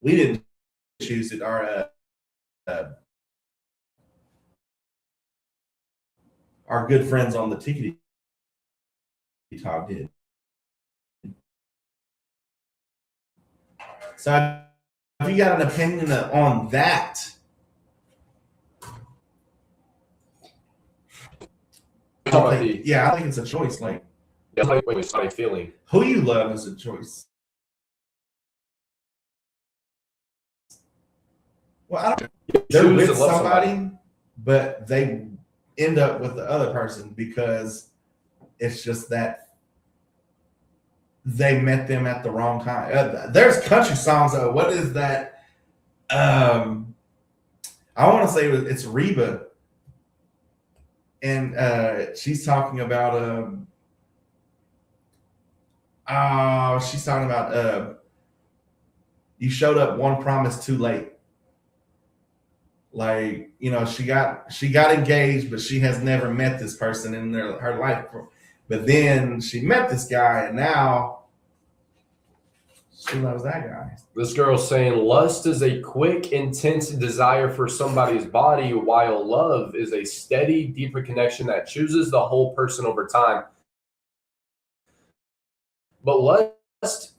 Speaker 2: We didn't choose it. Our good friends on the Tickety Talk did. So if you got an opinion on that, I think it's a choice. Like,
Speaker 1: it's not a feeling.
Speaker 2: Who you love is a choice. Well, I don't. They're with somebody, but they end up with the other person because it's just that they met them at the wrong time. There's country songs. What is that? I want to say it's Reba, and she's talking about. She's talking about you showed up one promise too late. Like, you know, she got engaged, but she has never met this person in her life. But then she met this guy, and now she loves that guy.
Speaker 1: This girl's saying lust is a quick, intense desire for somebody's body, while love is a steady, deeper connection that chooses the whole person over time. But lust,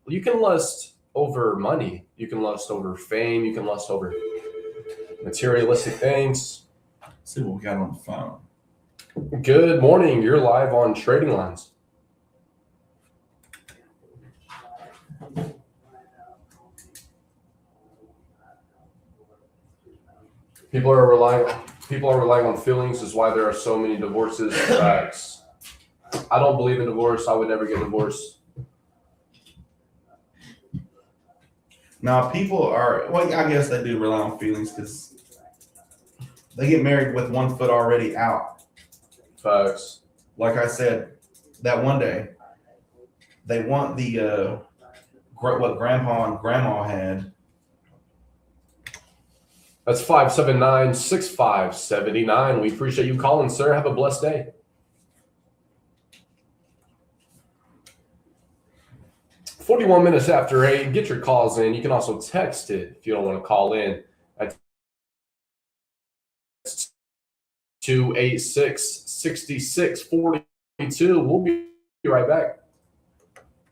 Speaker 1: you can lust over money. You can lust over fame. You can lust over materialistic things.
Speaker 2: Let's see what we got on the phone.
Speaker 1: Good morning. You're live on Trading Lines. People are relying on feelings is why there are so many divorces. Facts. I don't believe in divorce. I would never get divorced.
Speaker 2: Now, people are, well, I guess they do rely on feelings because they get married with one foot already out.
Speaker 1: Facts.
Speaker 2: Like I said, that one day, they want the, what grandpa and grandma had.
Speaker 1: That's 579-6579. We appreciate you calling, sir. Have a blessed day. "41 minutes after 8. Get your calls in. You can also text it if you don't want to call in at 286-6642. We'll be right back.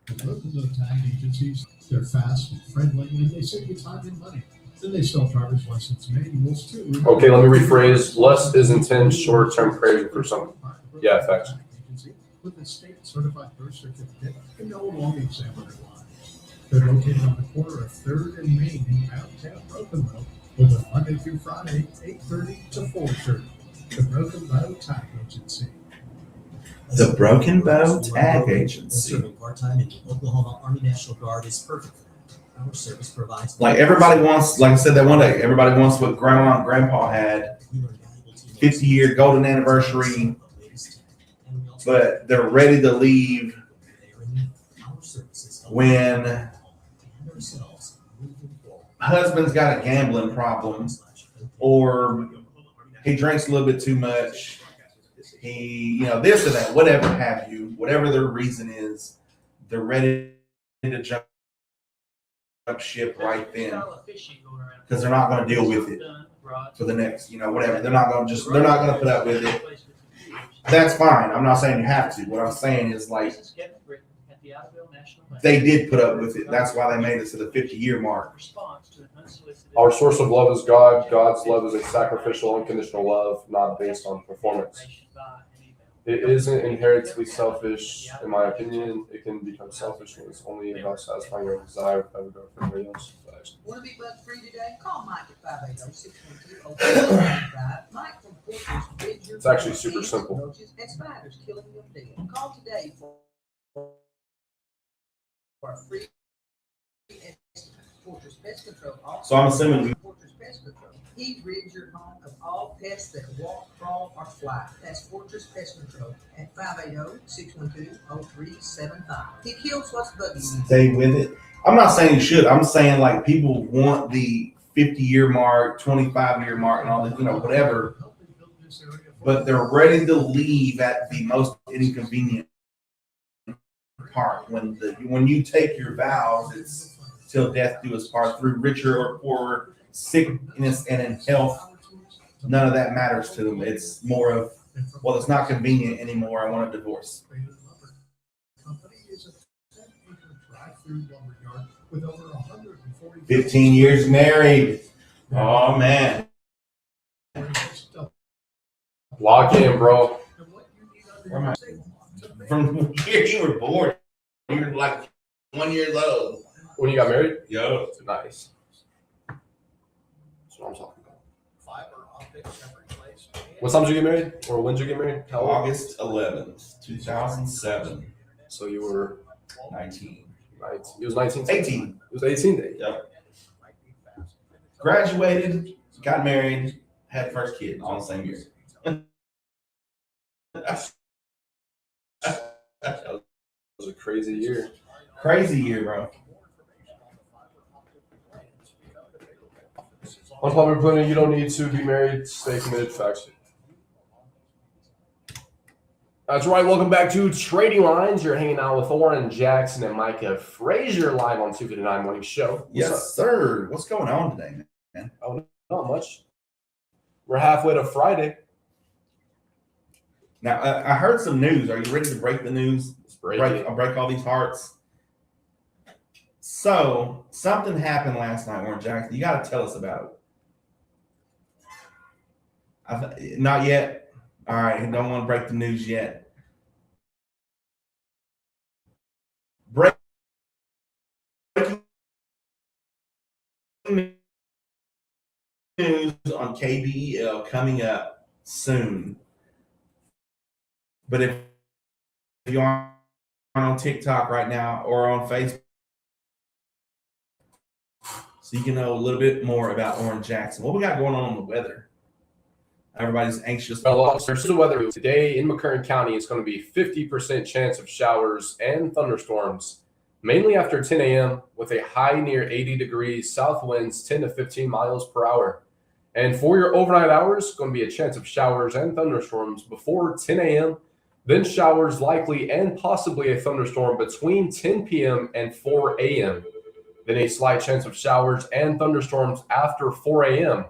Speaker 12: Both of those tag agencies, they're fast and friendly, and they save you time and money. Then they sell driver's license manuals too.
Speaker 1: Okay, let me rephrase. Lust is intense, short-term craving for something. Yeah, facts.
Speaker 12: With a state-certified birth certificate and no long examiner lines. They're located on the corner of 3rd and Main in downtown Broken Bow, open Monday through Friday, 8:30 to 4:30. The Broken Bow Tag Agency.
Speaker 2: The Broken Bow Tag Agency.
Speaker 20: Serving part-time in the Oklahoma Army National Guard is perfect. Our service provides.
Speaker 2: Like everybody wants, like I said that one day, everybody wants what grandma and grandpa had. 50-year golden anniversary. But they're ready to leave when husband's got a gambling problem or he drinks a little bit too much. He, you know, this or that, whatever have you, whatever their reason is, they're ready to jump ship right then because they're not going to deal with it for the next, you know, whatever. They're not going to put up with it. That's fine. I'm not saying you have to. What I'm saying is, like, they did put up with it. That's why they made it to the 50-year mark.
Speaker 1: Our source of love is God. God's love is a sacrificial, unconditional love, not based on performance. It isn't inherently selfish, in my opinion. It can become selfish when it's only about satisfying your desire without regard for anybody else.
Speaker 21: Want to be bug free today? Call Mike at 580-612-0555. Mike from Porter's Bridge.
Speaker 1: It's actually super simple.
Speaker 21: And spiders killing them dead. Call today for a free estimate. Porter's Pest Control.
Speaker 2: So I'm assuming
Speaker 21: Porter's Pest Control. He's rid your home of all pests that walk, crawl, or fly. That's Fortress Pest Control at 580-612-0375. He kills what's bugging you.
Speaker 2: Stay with it. I'm not saying you should. I'm saying like people want the 50-year mark, 25-year mark, and all this, whatever. But they're ready to leave at the most inconvenient part. When you take your vows, it's till death do us part, through richer or poorer, sickness and in health. None of that matters to them. It's more of, well, it's not convenient anymore. I want a divorce. 15 years married. Oh man.
Speaker 1: Lock in, bro.
Speaker 2: Where am I? From the year you were born. You were like 1 year old.
Speaker 1: When you got married?
Speaker 2: Yo.
Speaker 1: Nice. That's what I'm talking about. What time did you get married? Or when did you get married? How old?
Speaker 2: August 11th, 2007.
Speaker 1: So you were
Speaker 2: 19.
Speaker 1: He was 19.
Speaker 2: 18.
Speaker 1: It was 18 days.
Speaker 2: Yep. Graduated, got married, had first kid all the same year.
Speaker 1: That was a crazy year.
Speaker 2: Crazy year, bro.
Speaker 1: Unpopular opinion, you don't need to be married, stay committed, facts. That's right, welcome back to Trading Lines. You're hanging out with Oran, Jackson, and Micah Frazier live on 259 Morning Show.
Speaker 2: Yes, sir. What's going on today, man?
Speaker 1: Oh, not much. We're halfway to Friday.
Speaker 2: Now, I heard some news. Are you ready to break the news? I'll break all these hearts. So, something happened last night, Oran Jackson. You got to tell us about it. Not yet. All right, I don't want to break the news yet. Breaking news on KBEL coming up soon. But if you aren't on TikTok right now or on Facebook, so you can know a little bit more about Oran Jackson. What we got going on the weather? Everybody's anxious.
Speaker 1: The weather today in McCurtain County is going to be 50% chance of showers and thunderstorms, mainly after 10 a.m. with a high near 80 degrees, south winds 10 to 15 miles per hour. And for your overnight hours, going to be a chance of showers and thunderstorms before 10 a.m., then showers likely and possibly a thunderstorm between 10 p.m. and 4 a.m. Then a slight chance of showers and thunderstorms after 4 a.m.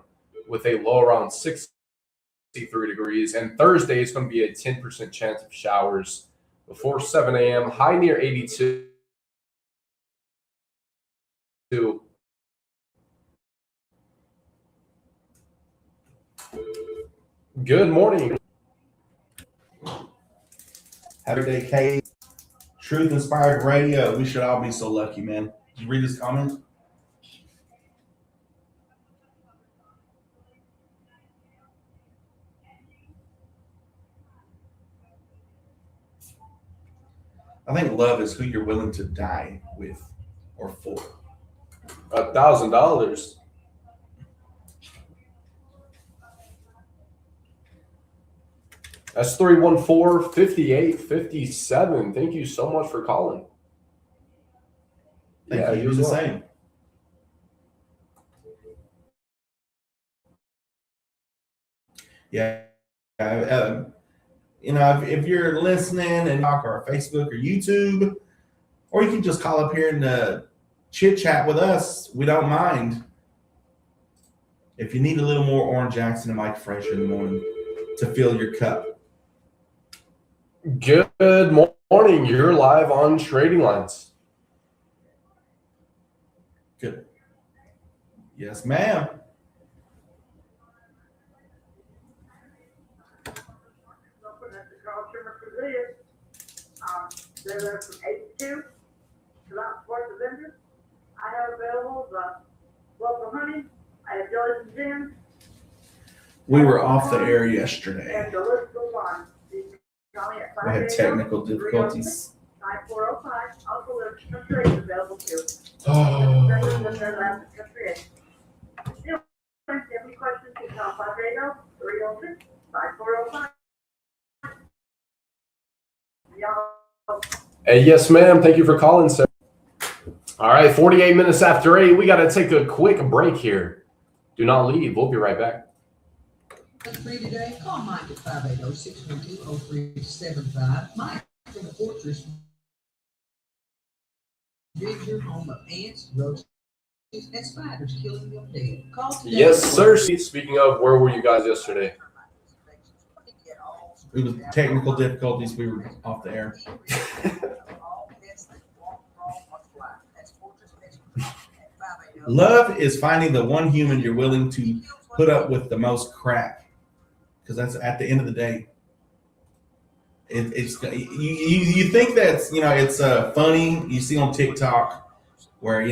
Speaker 1: with a low around 63 degrees. And Thursday is going to be a 10% chance of showers before 7 a.m. High near 82. Good morning.
Speaker 2: Happy day, Kate. Truth Inspired Radio. We should all be so lucky, man. Did you read this comment? I think love is who you're willing to die with or for.
Speaker 1: $1,000. That's 314-5857. Thank you so much for calling.
Speaker 2: Thank you. You the same. Yeah. If you're listening and talk or Facebook or YouTube, or you can just call up here and chit chat with us. We don't mind. If you need a little more Oran Jackson and Micah Frazier in the morning to fill your cup.
Speaker 1: Good morning. You're live on Trading Lines.
Speaker 2: Good. Yes, ma'am.
Speaker 5: They're there from 8 to 2. So that's support the vendors. I have available the local honey. I have jellies and jams.
Speaker 2: We were off the air yesterday.
Speaker 5: And the list goes on.
Speaker 2: We had technical difficulties.
Speaker 5: 9405. Also, there's country eggs available too.
Speaker 2: Oh.
Speaker 5: Vendors with their last country eggs. If you have any questions
Speaker 1: Hey, yes, ma'am. Thank you for calling, sir. All right, 48 minutes after 8. We got to take a quick break here. Do not leave. We'll be right back.
Speaker 21: Free today? Call Mike at 580-612-0375. Mike from the Fortress rids your home of ants, roaches, and spiders, killing them dead. Call today.
Speaker 1: Yes, sir. Speaking of, where were you guys yesterday?
Speaker 2: It was technical difficulties. We were off the air. Love is finding the one human you're willing to put up with the most crap, because that's at the end of the day. It's you think that's it's funny. You see on TikTok where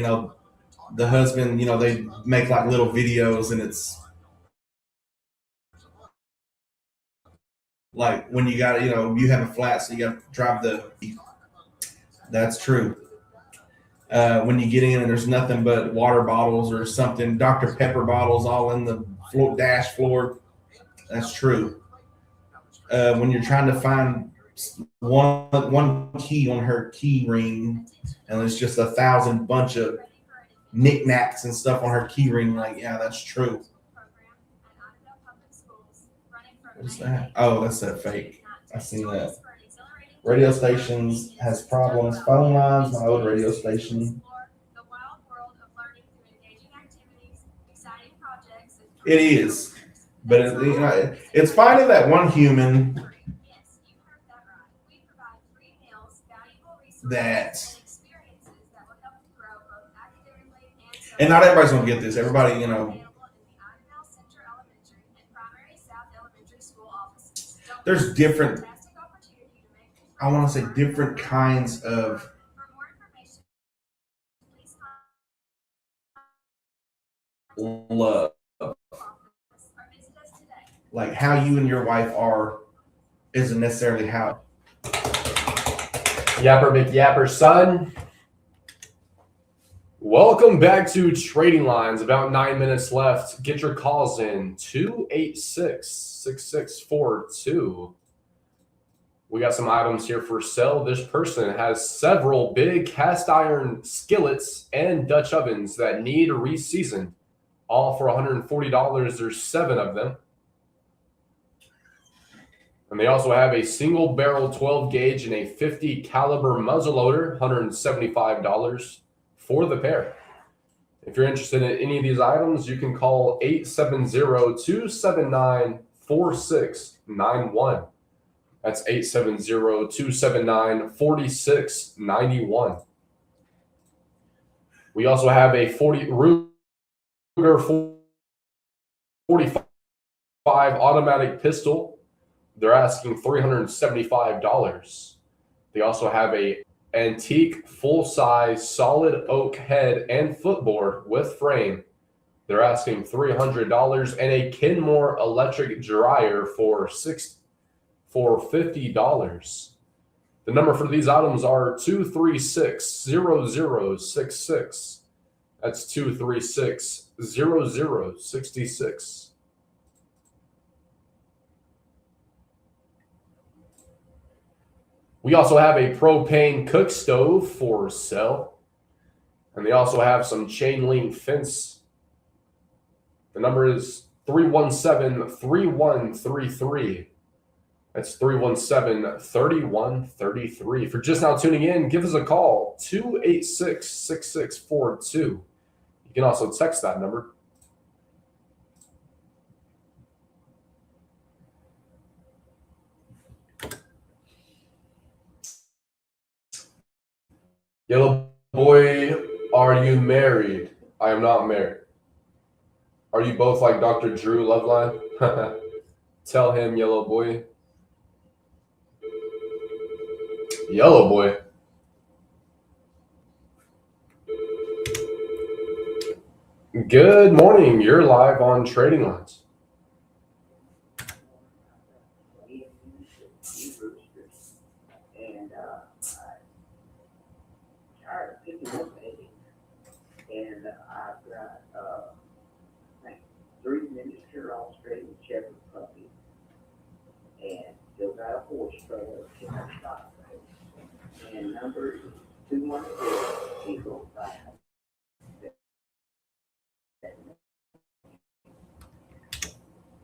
Speaker 2: the husband they make like little videos and it's like when you got you have a flat so you got to drive that's true. When you get in and there's nothing but water bottles or something, Dr. Pepper bottles all in the dash floor. That's true. When you're trying to find one key on her key ring and there's just 1,000 bunch of knickknacks and stuff on her key ring, like, yeah, that's true. What's that? Oh, that's that fake. I seen that. Radio stations has problems. Phone lines, my old radio station. It is, but it's finding that one human that, and not everybody's gonna get this. Everybody, there's different. I want to say different kinds of love. Like how you and your wife are isn't necessarily how.
Speaker 1: Yapper McYapper, son. Welcome back to Trading Lines. About 9 minutes left. Get your calls in. 286-6642. We got some items here for sale. This person has several big cast iron skillets and Dutch ovens that need reseasoned. All for $140. There's 7 of them. And they also have a single barrel 12 gauge and a 50 caliber muzzleloader, $175 for the pair. If you're interested in any of these items, you can call 870-279-4691. That's 870-279-4691. We also have a Ruger 45 automatic pistol. They're asking $375. They also have a antique full-size solid oak head and footboard with frame. They're asking $300, and a Kenmore electric dryer for $50. The number for these items are 236-0066. That's 236-0066. We also have a propane cook stove for sale. And they also have some chain link fence. The number is 317-3133. That's 317-3133. For just now tuning in, give us a call, 286-6642. You can also text that number. Yellow boy, are you married? I am not married. Are you both like Dr. Drew Loveline? Tell him, yellow boy. Yellow boy. Good morning. You're live on Trading Lines.
Speaker 5: And I started picking up eggs. And I've got, I think 3 miniature Australian Shepherd puppies. And still got a horse trailer in our stock. And and number 212-5.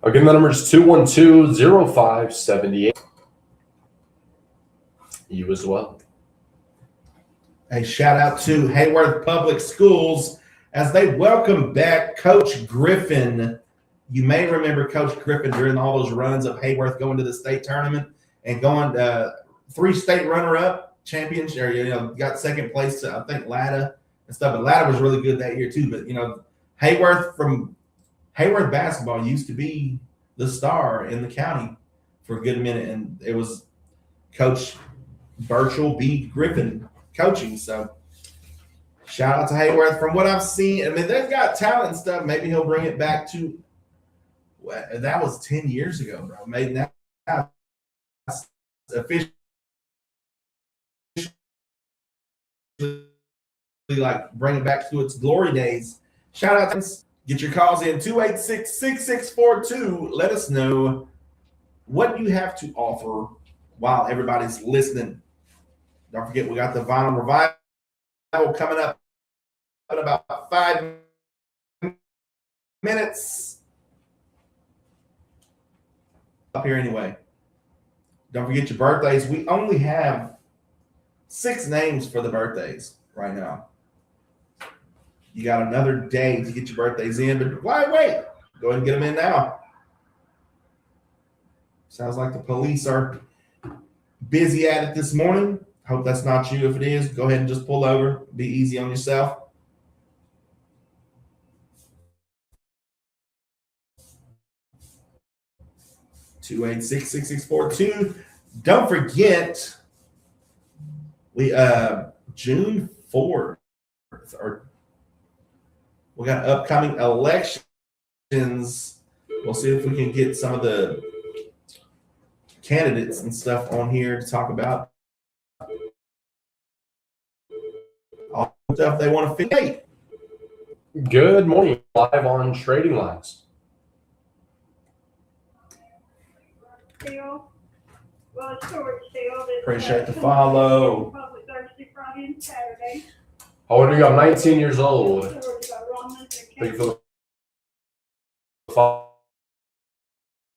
Speaker 1: Again, the number is 212-0578. You as well.
Speaker 2: A shout out to Hayworth Public Schools as they welcome back Coach Griffin. You may remember Coach Griffin during all those runs of Hayworth going to the state tournament and going 3 state runner-up champions, or got second place to I think Latta and stuff. But Latta was really good that year too. But Hayworth basketball used to be the star in the county for a good minute, and it was Coach Birchall B. Griffin coaching. So shout out to Hayworth. From what I've seen, I mean, they've got talent and stuff. Maybe he'll bring it back to that was 10 years ago, bro. Maybe now officially like bring it back to its glory days. Shout out to get your calls in 286-6642. Let us know what you have to offer while everybody's listening. Don't forget, we got the Vinyl Revival coming up in about 5 minutes. Up here anyway. Don't forget your birthdays. We only have 6 names for the birthdays right now. You got another day to get your birthdays in, but why wait? Go ahead and get them in now. Sounds like the police are busy at it this morning. Hope that's not you. If it is, go ahead and just pull over. Be easy on yourself. (286-6642). Don't forget, we June 4th, or we got upcoming elections. We'll see if we can get some of the candidates and stuff on here to talk about all the stuff they want to fit.
Speaker 1: Good morning. Live on Trading Lines.
Speaker 5: Sale. Well, it's storage sale.
Speaker 2: Appreciate the follow.
Speaker 5: Public Thursday, Friday, and Saturday.
Speaker 1: How old are you? I'm 19 years old.
Speaker 5: Storage by Romans and
Speaker 1: Thank you for the follow.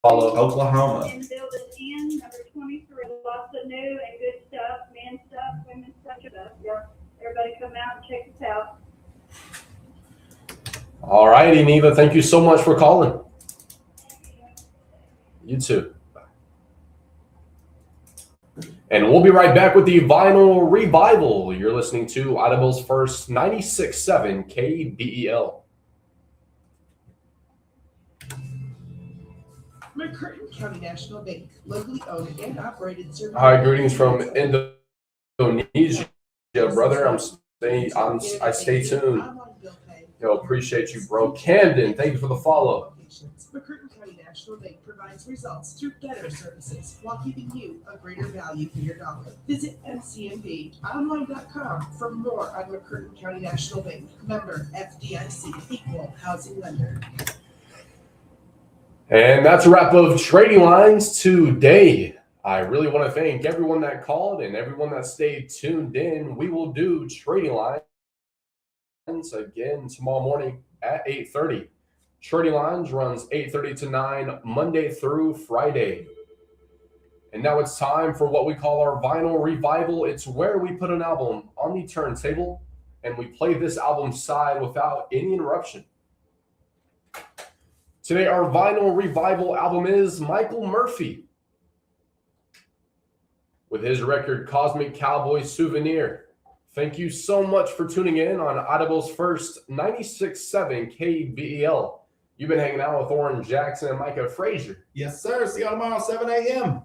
Speaker 2: Oklahoma.
Speaker 5: In building in, number 23. Lots of new and good stuff, men's stuff, women's stuff. Yeah. Everybody come out and check this out.
Speaker 1: All righty, Neva. Thank you so much for calling. You too. And we'll be right back with the Vinyl Revival. You're listening to Audible's first 96.7 KBEL.
Speaker 21: McCurtain County National Bank, locally owned and operated.
Speaker 1: Hi, greetings from Indonesia, brother. I stay tuned. Appreciate you, bro. Camden, thank you for the follow.
Speaker 21: McCurtain County National Bank provides results through better services while keeping you a greater value for your dollar. Visit mcmbonline.com for more on McCurtain County National Bank. Member FDIC, equal housing lender.
Speaker 1: And that's a wrap of Trading Lines today. I really want to thank everyone that called and everyone that stayed tuned in. We will do Trading Lines again tomorrow morning at 8:30. Trading Lines runs 8:30 to 9 Monday through Friday. And now it's time for what we call our Vinyl Revival. It's where we put an album on the turntable and we play this album side without any interruption. Today, our Vinyl Revival album is Michael Murphy with his record Cosmic Cowboy Souvenir. Thank you so much for tuning in on Audible's first 96.7 KBEL. You've been hanging out with Oran Jackson and Micah Frazier.
Speaker 2: Yes, sir. See you tomorrow, 7 a.m.